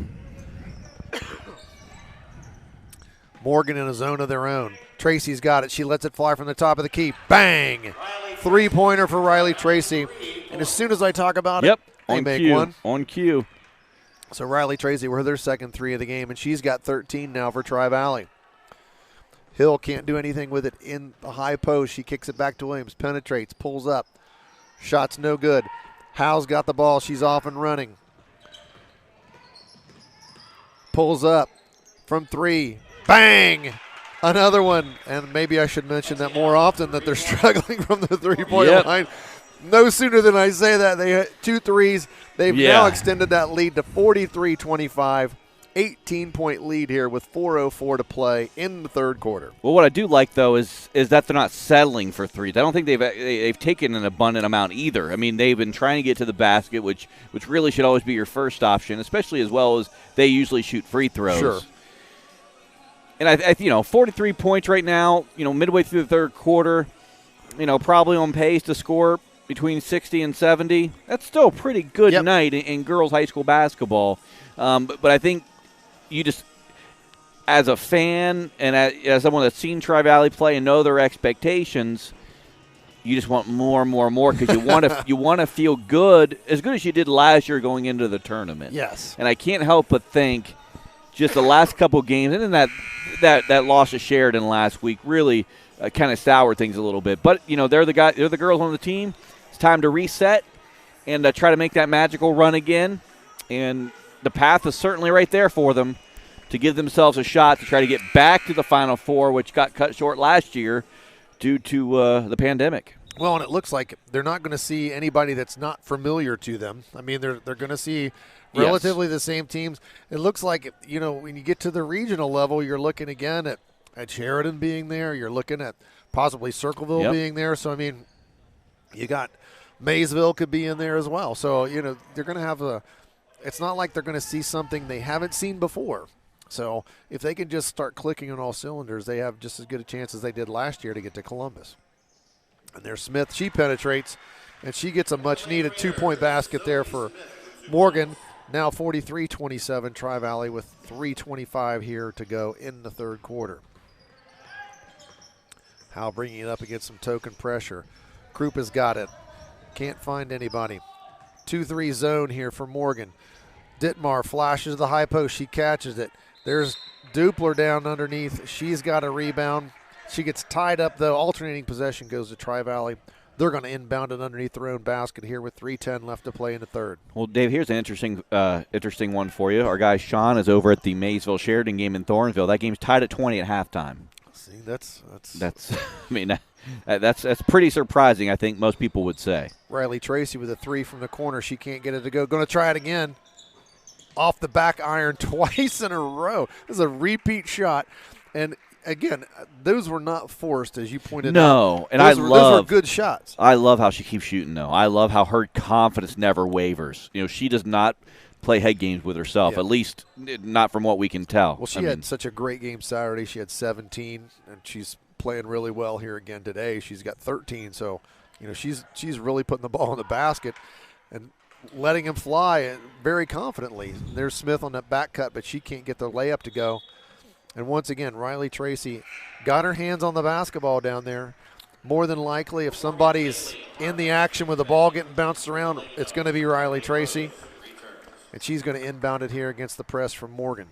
Morgan in a zone of their own. Tracy's got it. She lets it fly from the top of the key. Bang! Three-pointer for Riley Tracy. And as soon as I talk about it, they make cue. one. On cue. So Riley Tracy with their second 3 of the game, and she's got 13 now for Tri-Valley. Hill can't do anything with it in the high post. She kicks it back to Williams, penetrates, pulls up. Shot's no good. Howe's got the ball. She's off and running. Pulls up from 3. Bang! Another one. And maybe I should mention that more often, that they're struggling from the three-point line. No sooner than I say that, they hit 2 threes. They've now extended that lead to 43-25. 18-point lead here with 4:04 to play in the third quarter. Well, what I do like, though, is that they're not settling for threes. I don't think they've taken an abundant amount either. I mean, they've been trying to get to the basket, which really should always be your first option, especially as well as they usually shoot free throws. Sure. And I 43 points right now, midway through the third quarter, probably on pace to score between 60 and 70. That's still a pretty good night in girls high school basketball. But I think you just, as a fan and as someone that's seen Tri-Valley play and know their expectations, you just want more and more and more, because you want to feel good as you did last year going into the tournament. Yes. And I can't help but think just the last couple games, and then that loss to Sheridan last week really kind of soured things a little bit. But they're the girls on the team. It's time to reset and try to make that magical run again. And the path is certainly right there for them to give themselves a shot to try to get back to the Final Four, which got cut short last year due to the pandemic. Well, and it looks like they're not going to see anybody that's not familiar to them. I mean, they're going to see relatively the same teams. It looks like, when you get to the regional level, you're looking again at Sheridan being there. You're looking at possibly Circleville being there. So, I mean, you got Maysville could be in there as well. So, they're going to have it's not like they're going to see something they haven't seen before. So if they can just start clicking on all cylinders, they have just as good a chance as they did last year to get to Columbus. And there's Smith. She penetrates, and she gets a much-needed 2-point basket there for Morgan. Now 43-27, Tri-Valley with 3:25 here to go in the third quarter. Howe bringing it up against some token pressure. Krupa's got it. Can't find anybody. 2-3 zone here for Morgan. Dittmar flashes the high post. She catches it. There's Dupler down underneath. She's got a rebound. She gets tied up, though. Alternating possession goes to Tri-Valley. They're going to inbound it underneath their own basket here with 3:10 left to play in the third. Well, Dave, here's an interesting one for you. Our guy Sean is over at the Maysville-Sheridan game in Thornville. That game's tied at 20 at halftime. See, that's I mean, that's pretty surprising, I think most people would say. Riley Tracy with a 3 from the corner. She can't get it to go. Going to try it again. Off the back iron twice in a row. This is a repeat shot. And, again, those were not forced, as you pointed out. No, and those were good shots. I love how she keeps shooting, though. I love how her confidence never wavers. You know, she does not play head games with herself, at least not from what we can tell. Well, she had such a great game Saturday. She had 17, and she's playing really well here again today. She's got 13, so, you know, she's really putting the ball in the basket and letting him fly very confidently. There's Smith on that back cut, but she can't get the layup to go. And once again, Riley Tracy got her hands on the basketball down there. More than likely, if somebody's in the action with the ball getting bounced around, it's going to be Riley Tracy. And she's going to inbound it here against the press from Morgan.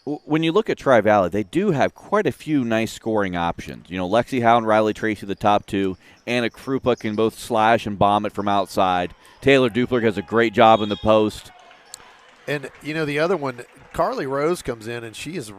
When you look at Tri-Valley, they do have quite a few nice scoring options. You know, Lexi Howe and Riley Tracy, the top two. Anna Krupa can both slash and bomb it from outside. Taylor Dupler does a great job in the post. And, you know, the other one, Carly Rose comes in, and she's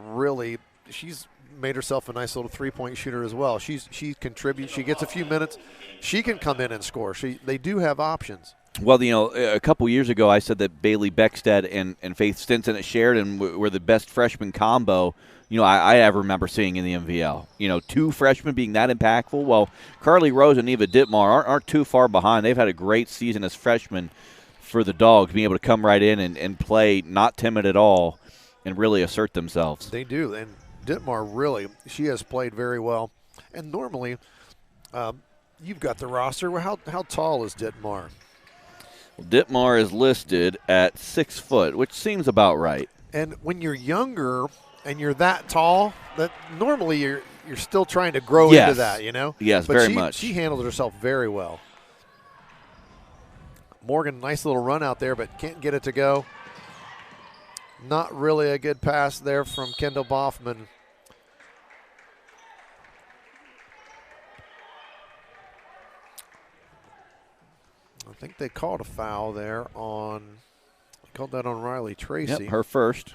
made herself a nice little three-point shooter as well. She contributes. She gets a few minutes. She can come in and score. They do have options. Well, you know, a couple years ago I said that Bailey Beckstead and Faith Stinson at Sheridan were the best freshman combo, you know, I ever remember seeing in the MVL. You know, two freshmen being that impactful. Well, Carly Rose and Eva Dittmar aren't too far behind. They've had a great season as freshmen for the Dogs, being able to come right in and play not timid at all and really assert themselves. They do, and Dittmar really, she has played very well. And normally, you've got the roster. How tall is Dittmar? Dittmar is listed at 6 foot, which seems about right. And when you're younger and you're that tall, that normally you're still trying to grow into that, you know? Yes, but very much. She handled herself very well. Morgan, nice little run out there, but can't get it to go. Not really a good pass there from Kendall Boffman. I think they called a foul there called that on Riley Tracy. Yep, her first.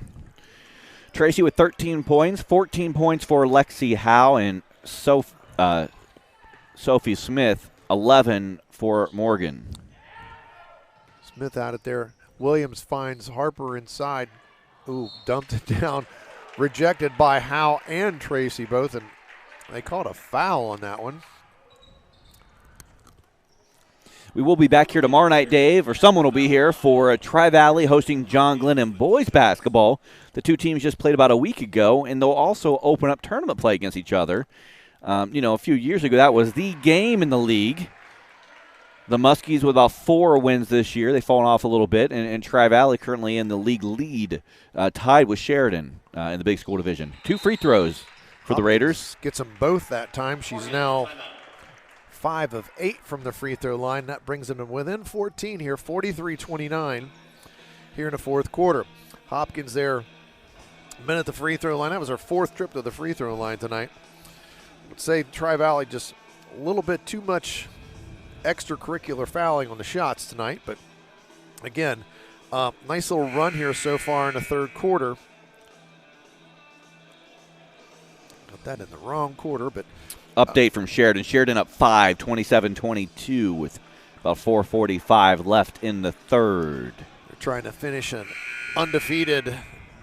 Tracy with 13 points, 14 points for Lexi Howe and Sophie Smith, 11 for Morgan. Smith out it there. Williams finds Harper inside. Ooh, dumped it down. Rejected by Howe and Tracy both, and they called a foul on that one. We will be back here tomorrow night, Dave, or someone will be here for Tri-Valley hosting John Glenn in boys basketball. The two teams just played about a week ago, and they'll also open up tournament play against each other. You know, a few years ago, that was the game in the league. The Muskies with about 4 wins this year. They've fallen off a little bit, and Tri-Valley currently in the league lead, tied with Sheridan in the big school division. 2 free throws for the Raiders. Gets them both that time. She's now 5 of 8 from the free throw line. That brings them to within 14 here, 43-29 here in the fourth quarter. Hopkins there, been at the free throw line. That was her 4th trip to the free throw line tonight. I would say Tri-Valley just a little bit too much extracurricular fouling on the shots tonight. But again, nice little run here so far in the third quarter. Got that in the wrong quarter, but update from Sheridan. Sheridan up 5, 27-22 with about 4:45 left in the third. They're trying to finish an undefeated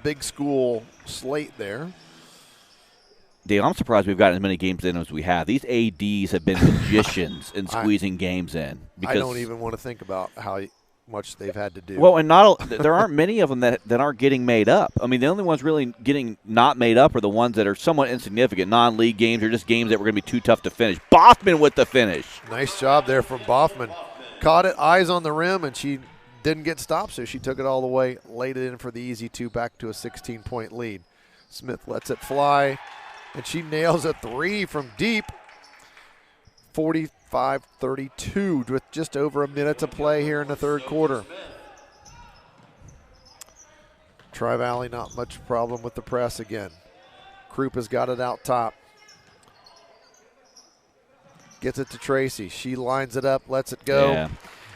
big school slate there. Dave, I'm surprised we've gotten as many games in as we have. These ADs have been magicians in squeezing games in. I don't even want to think about how much they've had to do. Well, and there aren't many of them that aren't getting made up. I mean, the only ones really getting not made up are the ones that are somewhat insignificant, non-league games or just games that were going to be too tough to finish. Boffman with the finish. Nice job there from Boffman. Caught it, eyes on the rim, and she didn't get stopped, so she took it all the way, laid it in for the easy 2, back to a 16-point lead. Smith lets it fly, and she nails a 3 from deep. 5:32 with just over a minute to play here in the third quarter. Tri-Valley not much problem with the press again. Krupa's got it out top. Gets it to Tracy. She lines it up, lets it go. Yeah.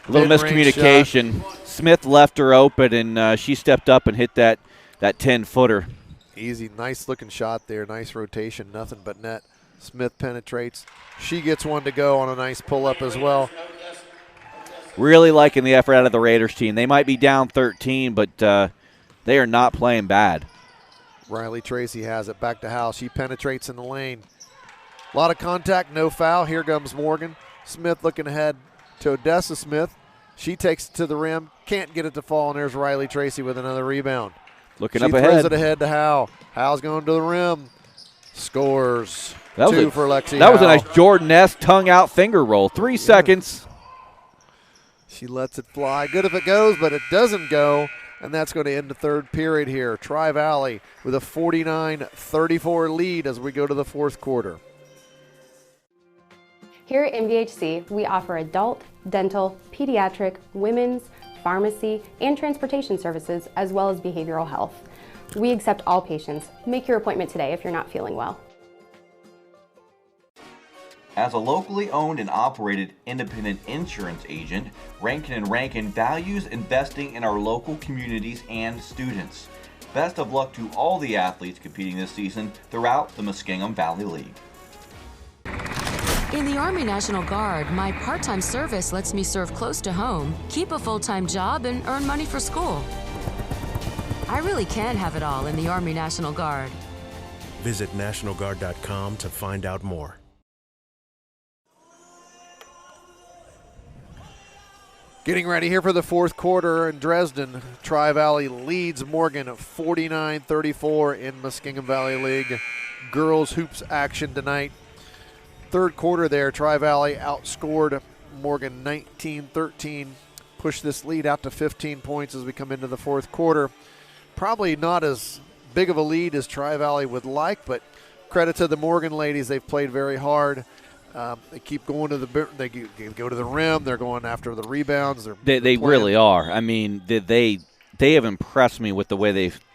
A little Mid-range miscommunication. Smith left her open, and she stepped up and hit that 10-footer. Easy, nice looking shot there. Nice rotation, nothing but net. Smith penetrates. She gets one to go on a nice pull-up as well. Really liking the effort out of the Raiders team. They might be down 13, but they are not playing bad. Riley Tracy has it back to Howe. She penetrates in the lane. A lot of contact, no foul. Here comes Morgan. Smith looking ahead to Odessa Smith. She takes it to the rim. Can't get it to fall, and there's Riley Tracy with another rebound. Looking she up throws ahead. it ahead to Howe. Howe's going to the rim. Scores. That was Two for Lexi That was a Howe. nice Jordan-esque tongue-out finger roll. 3 seconds. She lets it fly. Good if it goes, but it doesn't go. And that's going to end the third period here. Tri-Valley with a 49-34 lead as we go to the fourth quarter. Here at MVHC, we offer adult, dental, pediatric, women's, pharmacy, and transportation services, as well as behavioral health. We accept all patients. Make your appointment today if you're not feeling well. As a locally owned and operated independent insurance agent, Rankin values investing in our local communities and students. Best of luck to all the athletes competing this season throughout the Muskingum Valley League. In the Army National Guard, my part-time service lets me serve close to home, keep a full-time job, and earn money for school. I really can have it all in the Army National Guard. Visit NationalGuard.com to find out more. Getting ready here for the fourth quarter in Dresden. Tri-Valley leads Morgan 49-34 in Muskingum Valley League. Girls hoops action tonight. Third quarter there, Tri-Valley outscored Morgan 19-13. Pushed this lead out to 15 points as we come into the fourth quarter. Probably not as big of a lead as Tri-Valley would like, but credit to the Morgan ladies. They've played very hard. They keep going to go to the rim. They're going after the rebounds. They really are. I mean, they have impressed me with the way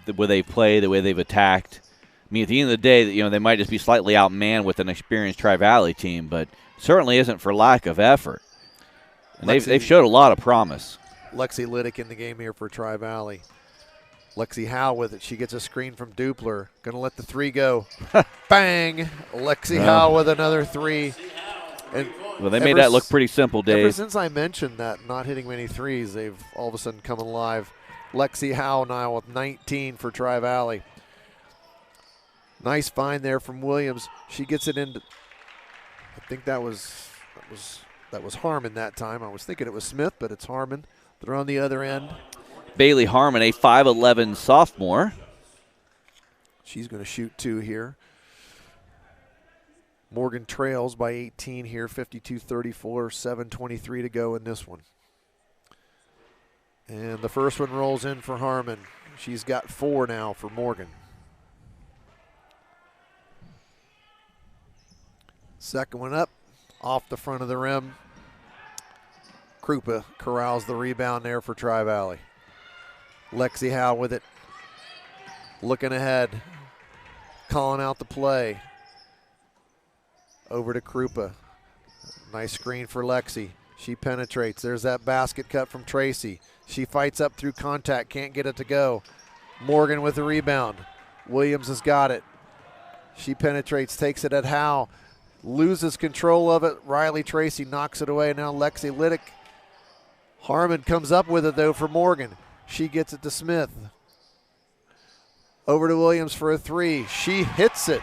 they play, the way they've attacked. I mean, at the end of the day, they might just be slightly outmanned with an experienced Tri-Valley team, but certainly isn't for lack of effort. And they've showed a lot of promise. Lexi Liddick in the game here for Tri-Valley. Lexi Howe with it. She gets a screen from Dupler. Going to let the three go. Bang! Lexi Howe with another three. And well, they made that look pretty simple, Dave. Ever since I mentioned that not hitting many threes, they've all of a sudden come alive. Lexi Howe now with 19 for Tri-Valley. Nice find there from Williams. She gets it into. I think that was Harmon that time. I was thinking it was Smith, but it's Harmon. They're on the other end. Bailey Harmon, a 5'11 sophomore. She's going to shoot two here. Morgan trails by 18 here, 52-34, 7:23 to go in this one. And the first one rolls in for Harmon. She's got 4 now for Morgan. Second one up, off the front of the rim. Krupa corrals the rebound there for Tri-Valley. Lexi Howe with it. Looking ahead. Calling out the play. Over to Krupa. Nice screen for Lexi. She penetrates. There's that basket cut from Tracy. She fights up through contact. Can't get it to go. Morgan with the rebound. Williams has got it. She penetrates. Takes it at Howe. Loses control of it. Riley Tracy knocks it away. Now Lexi Liddick. Harmon comes up with it, though, for Morgan. She gets it to Smith. Over to Williams for a three. She hits it.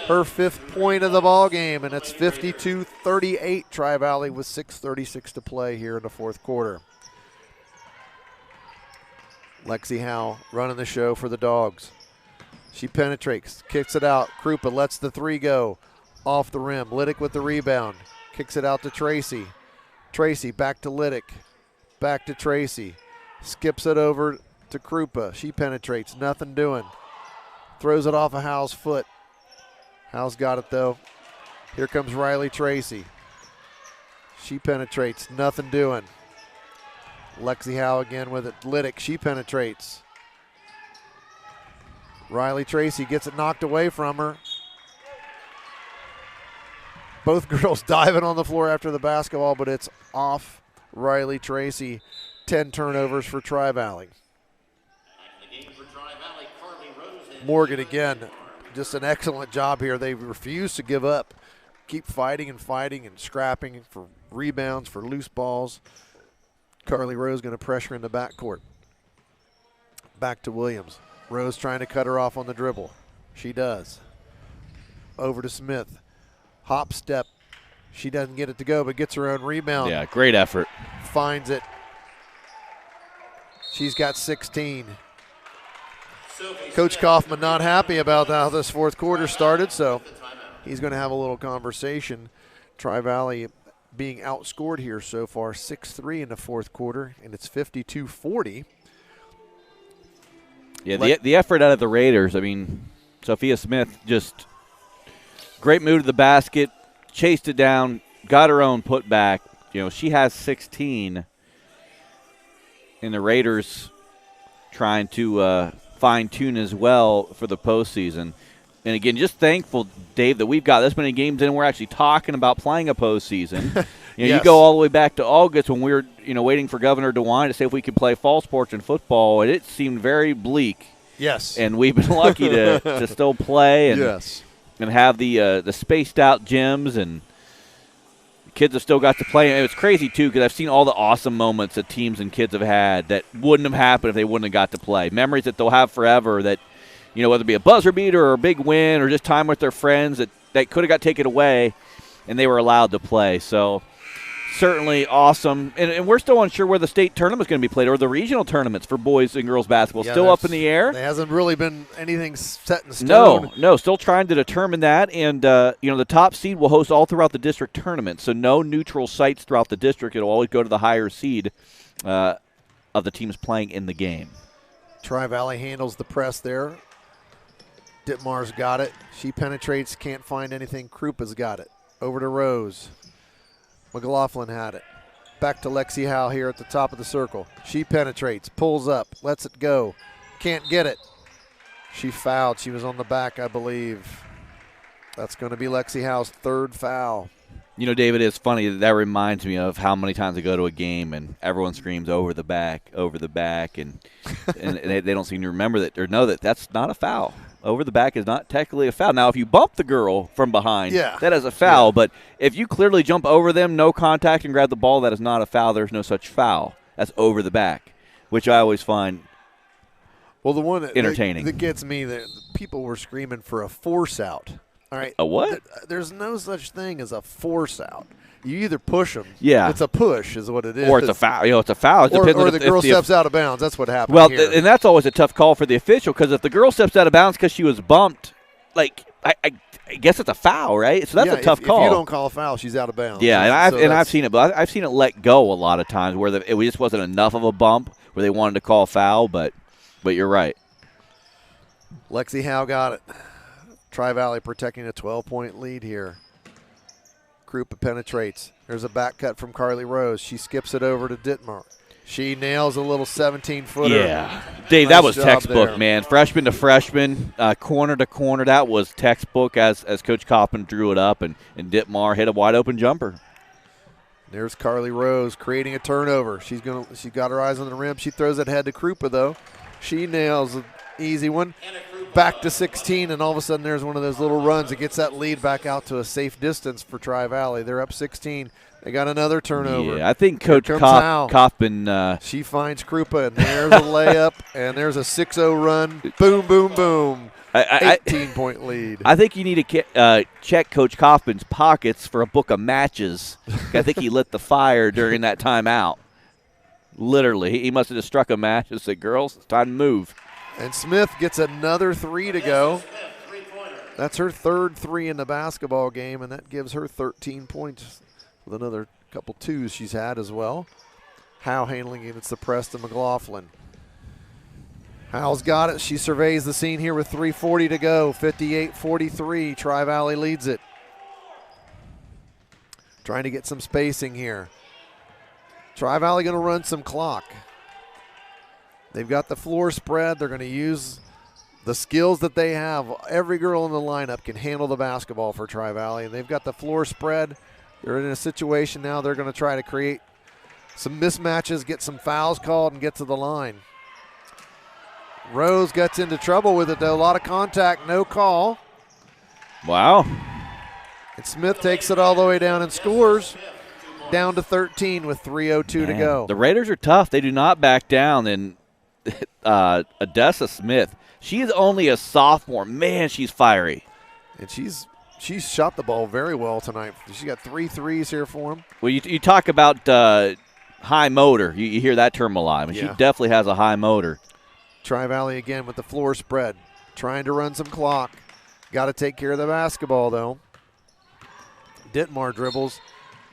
Her 5th point of the ball game, and it's 52-38 Tri-Valley with 6:36 to play here in the fourth quarter. Lexi Howe running the show for the Dogs. She penetrates, kicks it out. Krupa lets the three go. Off the rim. Liddick with the rebound. Kicks it out to Tracy. Tracy back to Liddick. Back to Tracy. Skips it over to Krupa. She penetrates. Nothing doing. Throws it off of Howe's foot. Howe's got it, though. Here comes Riley Tracy. She penetrates, nothing doing. Lexi Howe again with it. Liddick, she penetrates. Riley Tracy gets it knocked away from her. Both girls diving on the floor after the basketball, but it's off Riley Tracy. 10 turnovers for Tri-Valley. Morgan again, just an excellent job here. They refuse to give up. Keep fighting and scrapping for rebounds, for loose balls. Carly Rose going to pressure in the backcourt. Back to Williams. Rose trying to cut her off on the dribble. She does. Over to Smith. Hop step. She doesn't get it to go, but gets her own rebound. Yeah, great effort. Finds it. She's got 16. Coach Kaufman not happy about how this fourth quarter started, so he's going to have a little conversation. Tri-Valley being outscored here so far, 6-3 in the fourth quarter, and it's 52-40. Yeah, the effort out of the Raiders, I mean, Sophia Smith just great move to the basket, chased it down, got her own putback. You know, she has 16, and the Raiders trying to fine-tune as well for the postseason. And, again, just thankful, Dave, that we've got this many games in. We're actually talking about playing a postseason. Yes. You go all the way back to August when we were, waiting for Governor DeWine to say if we could play fall sports and football, and it seemed very bleak. Yes. And we've been lucky to still play and and have the spaced-out gyms, and the kids have still got to play. And it's crazy, too, because I've seen all the awesome moments that teams and kids have had that wouldn't have happened if they wouldn't have got to play. Memories that they'll have forever that, whether it be a buzzer beater or a big win or just time with their friends that could have got taken away, and they were allowed to play. So certainly awesome. And we're still unsure where the state tournament's going to be played or the regional tournaments for boys and girls basketball. Yeah, still up in the air. There hasn't really been anything set in stone. No, still trying to determine that. And, the top seed will host all throughout the district tournament. So no neutral sites throughout the district. It'll always go to the higher seed of the teams playing in the game. Tri-Valley handles the press there. Ditmar's got it. She penetrates, can't find anything. Krupa's got it. Over to Rose. McLaughlin had it. Back to Lexi Howe here at the top of the circle. She penetrates, pulls up, lets it go. Can't get it. She fouled. She was on the back, I believe. That's going to be Lexi Howe's third foul. David, it's funny. That reminds me of how many times I go to a game and everyone screams over the back, and they don't seem to remember that or know that that's not a foul. Over the back is not technically a foul. Now, if you bump the girl from behind, that is a foul. Yeah. But if you clearly jump over them, no contact, and grab the ball, that is not a foul. There's no such foul. That's over the back, which I always find the one entertaining. That gets me, that people were screaming for a force out. All right. A what? There's no such thing as a force out. You either push them. Yeah. It's a push is what it is. Or it's a foul. It's a foul. It depends or the girl steps out of bounds. That's what happened here. And that's always a tough call for the official, because if the girl steps out of bounds because she was bumped, I guess it's a foul, right? So that's a tough call. If you don't call a foul, she's out of bounds. Yeah, I've seen it, but I've seen it let go a lot of times where it just wasn't enough of a bump where they wanted to call a foul, but you're right. Lexi Howe got it. Tri-Valley protecting a 12-point lead here. Krupa penetrates. There's a back cut from Carly Rose. She skips it over to Ditmar. She nails a little 17-footer. Yeah. Dave, that was textbook, man. Freshman to freshman, corner to corner. That was textbook as Coach Coppin drew it up, and Ditmar hit a wide-open jumper. There's Carly Rose creating a turnover. She got her eyes on the rim. She throws it ahead to Krupa, though. She nails an easy one. Back to 16, and all of a sudden there's one of those little runs that gets that lead back out to a safe distance for Tri-Valley. They're up 16. They got another turnover. Yeah, I think Coach Coppin. She finds Krupa, and there's a layup, and there's a 6-0 run. Boom, boom, boom. 18-point lead. I think you need to check Coach Coppin's pockets for a book of matches. I think he lit the fire during that timeout. Literally. He must have just struck a match and said, girls, it's time to move. And Smith gets another 3 to go. That's her third 3 in the basketball game, and that gives her 13 points with another couple twos she's had as well. Howe handling it. It's the press to McLaughlin. Howe's got it. She surveys the scene here with 3:40 to go. 58-43. Tri-Valley leads it. Trying to get some spacing here. Tri-Valley going to run some clock. They've got the floor spread. They're going to use the skills that they have. Every girl in the lineup can handle the basketball for Tri-Valley, and they've got the floor spread. They're in a situation now they're going to try to create some mismatches, get some fouls called, and get to the line. Rose gets into trouble with it, though. A lot of contact, no call. Wow. And Smith takes it all the way down and scores. Down to 13 with 3:02 to go. The Raiders are tough. They do not back down. And Odessa Smith, she is only a sophomore. Man, she's fiery. And she's shot the ball very well tonight. She got 3 threes here for him. Well, you talk about high motor. You hear that term a lot. I mean, Yeah. She definitely has a high motor. Tri-Valley again with the floor spread. Trying to run some clock. Got to take care of the basketball, though. Ditmar dribbles.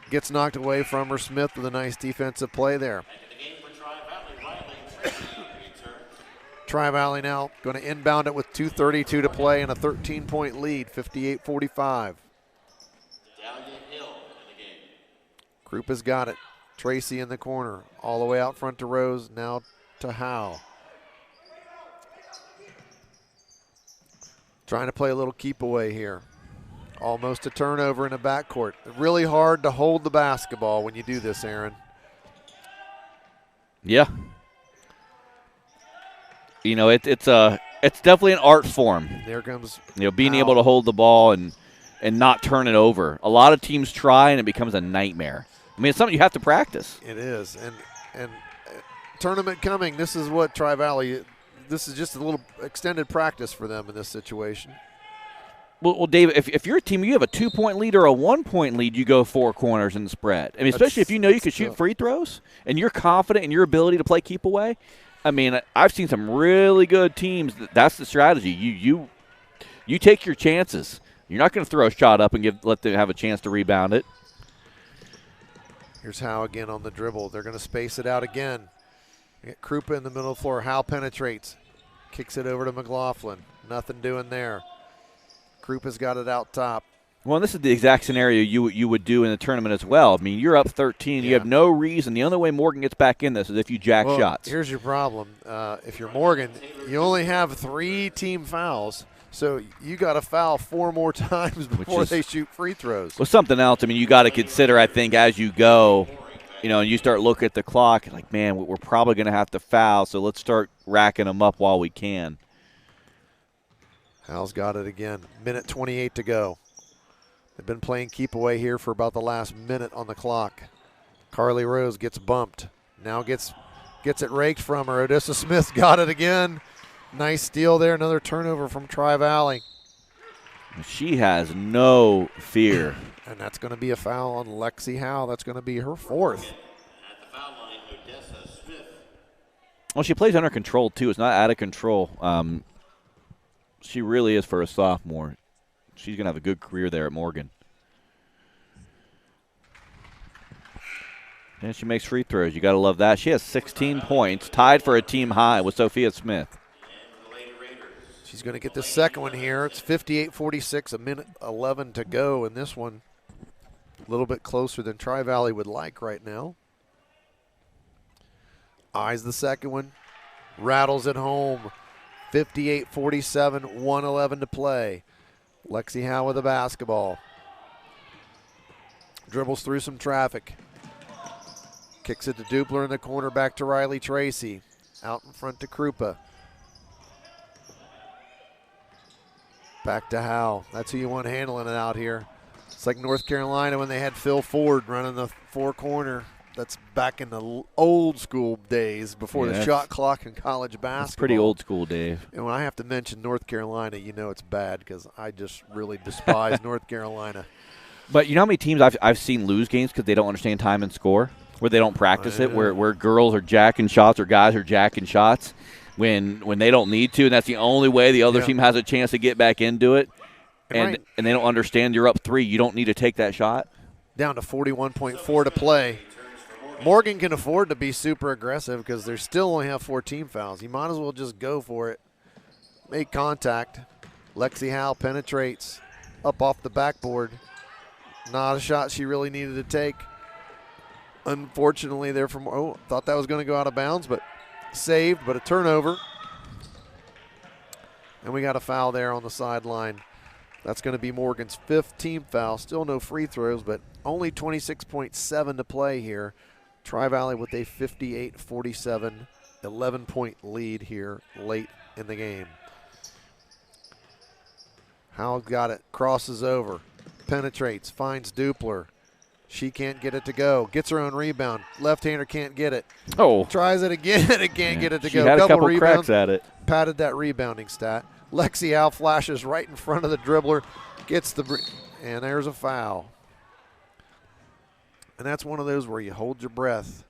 Gets knocked away from her. Smith with a nice defensive play there. Tri-Valley now going to inbound it with 2:32 to play and a 13-point lead, 58-45. Krupa's got it. Tracy in the corner, all the way out front to Rose, now to Howe. Trying to play a little keep away here. Almost a turnover in the backcourt. Really hard to hold the basketball when you do this, Aaron. Yeah. You know, it's definitely an art form. There comes being Howe. able to hold the ball and not turn it over. A lot of teams try, and it becomes a nightmare. I mean, it's something you have to practice. It is, and tournament coming. This is what Tri-Valley. This is just a little extended practice for them in this situation. Well, Dave, if you're a team, you have a 2-point lead or a 1-point lead, you go 4 corners in the spread. I mean, especially if you know you can shoot free throws and you're confident in your ability to play keep away. I mean, I've seen some really good teams. That's the strategy. You take your chances. You're not going to throw a shot up and let them have a chance to rebound it. Here's Howe again on the dribble. They're going to space it out again. Get Krupa in the middle of the floor. Howe penetrates. Kicks it over to McLaughlin. Nothing doing there. Krupa's got it out top. Well, this is the exact scenario you would do in the tournament as well. I mean, you're up 13. Yeah. You have no reason. The only way Morgan gets back in this is if you jack Well, shots. Here's your problem. If you're Morgan, you only have 3 team fouls. So you got to foul 4 more times before they shoot free throws. Well, something else, I mean, you got to consider, I think, as you go, and you start looking at the clock, like, man, we're probably going to have to foul, so let's start racking them up while we can. Howe's got it again. Minute 28 to go. They've been playing keep away here for about the last minute on the clock. Carly Rose gets bumped. Now gets it raked from her. Odessa Smith got it again. Nice steal there. Another turnover from Tri-Valley. She has no fear. And that's going to be a foul on Lexi Howe. That's going to be her 4th. Well, she plays under control, too. It's not out of control. She really is for a sophomore. She's going to have a good career there at Morgan. And she makes free throws. You got to love that. She has 16 points, tied for a team high with Sophia Smith. She's going to get the second one here. It's 58-46, a minute 11 to go in this one. A little bit closer than Tri-Valley would like right now. Eyes the second one. Rattles it home. 58-47, 1:11 to play. Lexi Howe with the basketball. Dribbles through some traffic. Kicks it to Dupler in the corner, back to Riley Tracy. Out in front to Krupa. Back to Howe. That's who you want handling it out here. It's like North Carolina when they had Phil Ford running the 4-corner. That's back in the old school days before the shot clock in college basketball. That's pretty old school, Dave. And when I have to mention North Carolina, you know it's bad because I just really despise North Carolina. But you know how many teams I've seen lose games because they don't understand time and score, where they don't practice it, where girls are jacking shots or guys are jacking shots when they don't need to, and that's the only way the other team has a chance to get back into it. And they don't understand you're up 3. You don't need to take that shot. Down to 41.4 to play. Morgan can afford to be super aggressive because they still only have 4 team fouls. You might as well just go for it. Make contact. Lexi Howe penetrates up off the backboard. Not a shot she really needed to take. Unfortunately, there from thought that was going to go out of bounds, but saved, but a turnover. And we got a foul there on the sideline. That's going to be Morgan's 5th team foul. Still no free throws, but only 26.7 to play here. Tri-Valley with a 58-47, 11-point lead here late in the game. Howell got it, crosses over, penetrates, finds Dupler. She can't get it to go. Gets her own rebound. Left-hander can't get it. Oh. Tries it again and can't get it to She go. had a couple rebounds, cracks at it. Padded that rebounding stat. Lexi Howe flashes right in front of the dribbler. Gets and there's a foul. And that's one of those where you hold your breath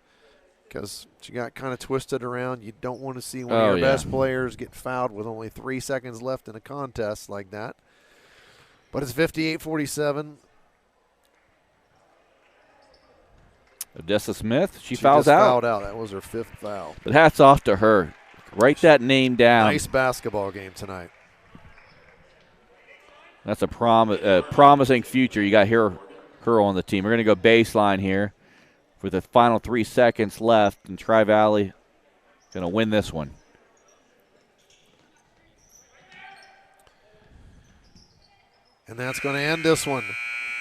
because she got kind of twisted around. You don't want to see one of your best players get fouled with only 3 seconds left in a contest like that. But it's 58-47. Odessa Smith, she fouls fouls out. Fouled out. That was her 5th foul. But hats off to her. Write that name down. Nice basketball game tonight. That's a promising future. You got her on the team. We're going to go baseline here with the final 3 seconds left, and Tri-Valley going to win this one. And that's going to end this one.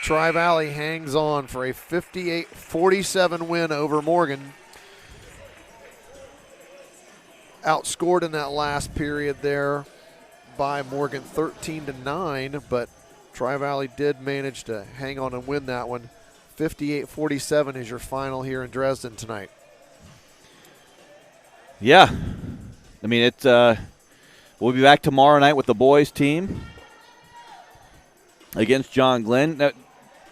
Tri-Valley hangs on for a 58-47 win over Morgan. Outscored in that last period there by Morgan 13-9, but Tri-Valley did manage to hang on and win that one. 58-47 is your final here in Dresden tonight. Yeah. I mean, it's we'll be back tomorrow night with the boys team against John Glenn. Now,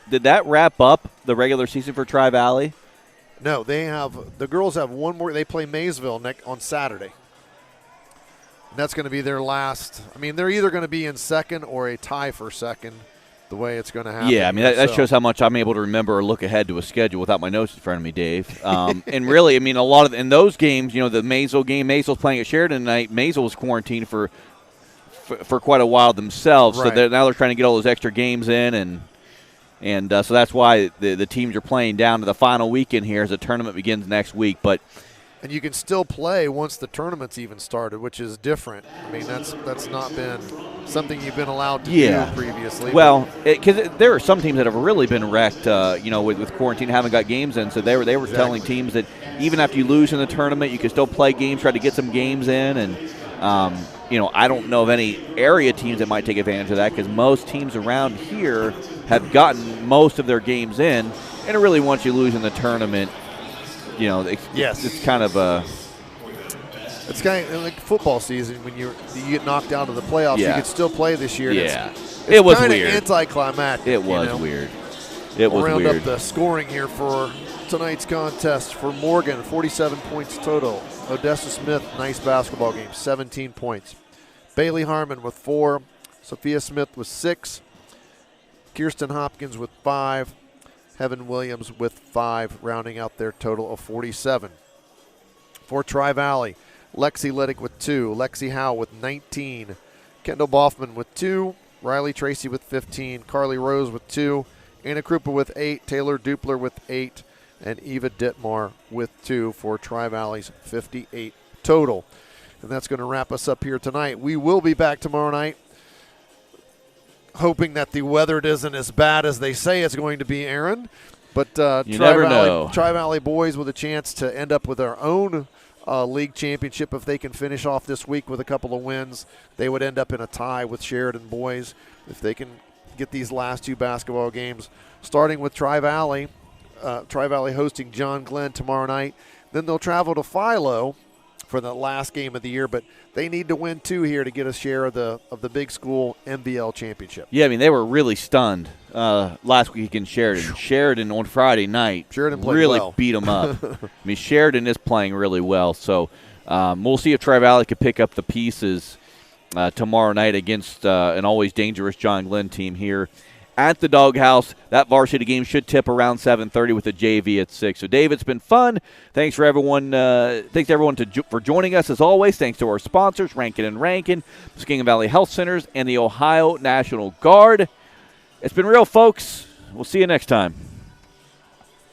did that wrap up the regular season for Tri-Valley? No, the girls have one more. They play Maysville on Saturday. And that's going to be their last. I mean, they're either going to be in second or a tie for second, the way it's going to happen. Yeah, I mean, that shows how much I'm able to remember or look ahead to a schedule without my notes in front of me, Dave. And really, I mean, a lot of in those games, the Maysville game, Maysville's playing at Sheridan tonight. Maysville was quarantined for quite a while themselves, right. So now they're trying to get all those extra games in, and so that's why the teams are playing down to the final weekend here as the tournament begins next week. And you can still play once the tournament's even started, which is different. I mean, that's not been something you've been allowed to do previously. Well, because there are some teams that have really been wrecked, with quarantine, haven't got games in. So they were telling teams that even after you lose in the tournament, you can still play games, try to get some games in. And, I don't know of any area teams that might take advantage of that because most teams around here have gotten most of their games in. And really, once you lose in the tournament, it's kind of a. It's kind of like football season when you get knocked out of the playoffs. You can still play this year. Yeah, it was kind weird. of anticlimactic. It was weird. It was weird. weird. Round up the scoring here for tonight's contest for Morgan. 47 points total. Odessa Smith, nice basketball game, 17 points. Bailey Harmon with 4. Sophia Smith with 6. Kirsten Hopkins with 5. Heaven Williams with 5, rounding out their total of 47. For Tri-Valley, Lexi Liddick with 2, Lexi Howe with 19, Kendall Boffman with 2, Riley Tracy with 15, Carly Rose with 2, Anna Krupa with 8, Taylor Dupler with 8, and Eva Dittmar with 2 for Tri-Valley's 58 total. And that's going to wrap us up here tonight. We will be back tomorrow night, hoping that the weather isn't as bad as they say it's going to be, Aaron. But Tri-Valley boys with a chance to end up with our own league championship if they can finish off this week with a couple of wins. They would end up in a tie with Sheridan boys if they can get these last 2 basketball games, starting with Tri-Valley. Tri-Valley hosting John Glenn tomorrow night. Then they'll travel to Philo for the last game of the year, but they need to win 2 here to get a share of the big school MBL championship. Yeah, I mean, they were really stunned last week in Sheridan. Sheridan on Friday night really beat them up. I mean, Sheridan is playing really well, so we'll see if Tri-Valley can pick up the pieces tomorrow night against an always dangerous John Glenn team here at the Doghouse. That varsity game should tip around 7:30 with the JV at 6. So, Dave, it's been fun. Thanks for everyone. Thanks everyone for joining us as always. Thanks to our sponsors, Rankin and Rankin, Muskingum Valley Health Centers, and the Ohio National Guard. It's been real, folks. We'll see you next time.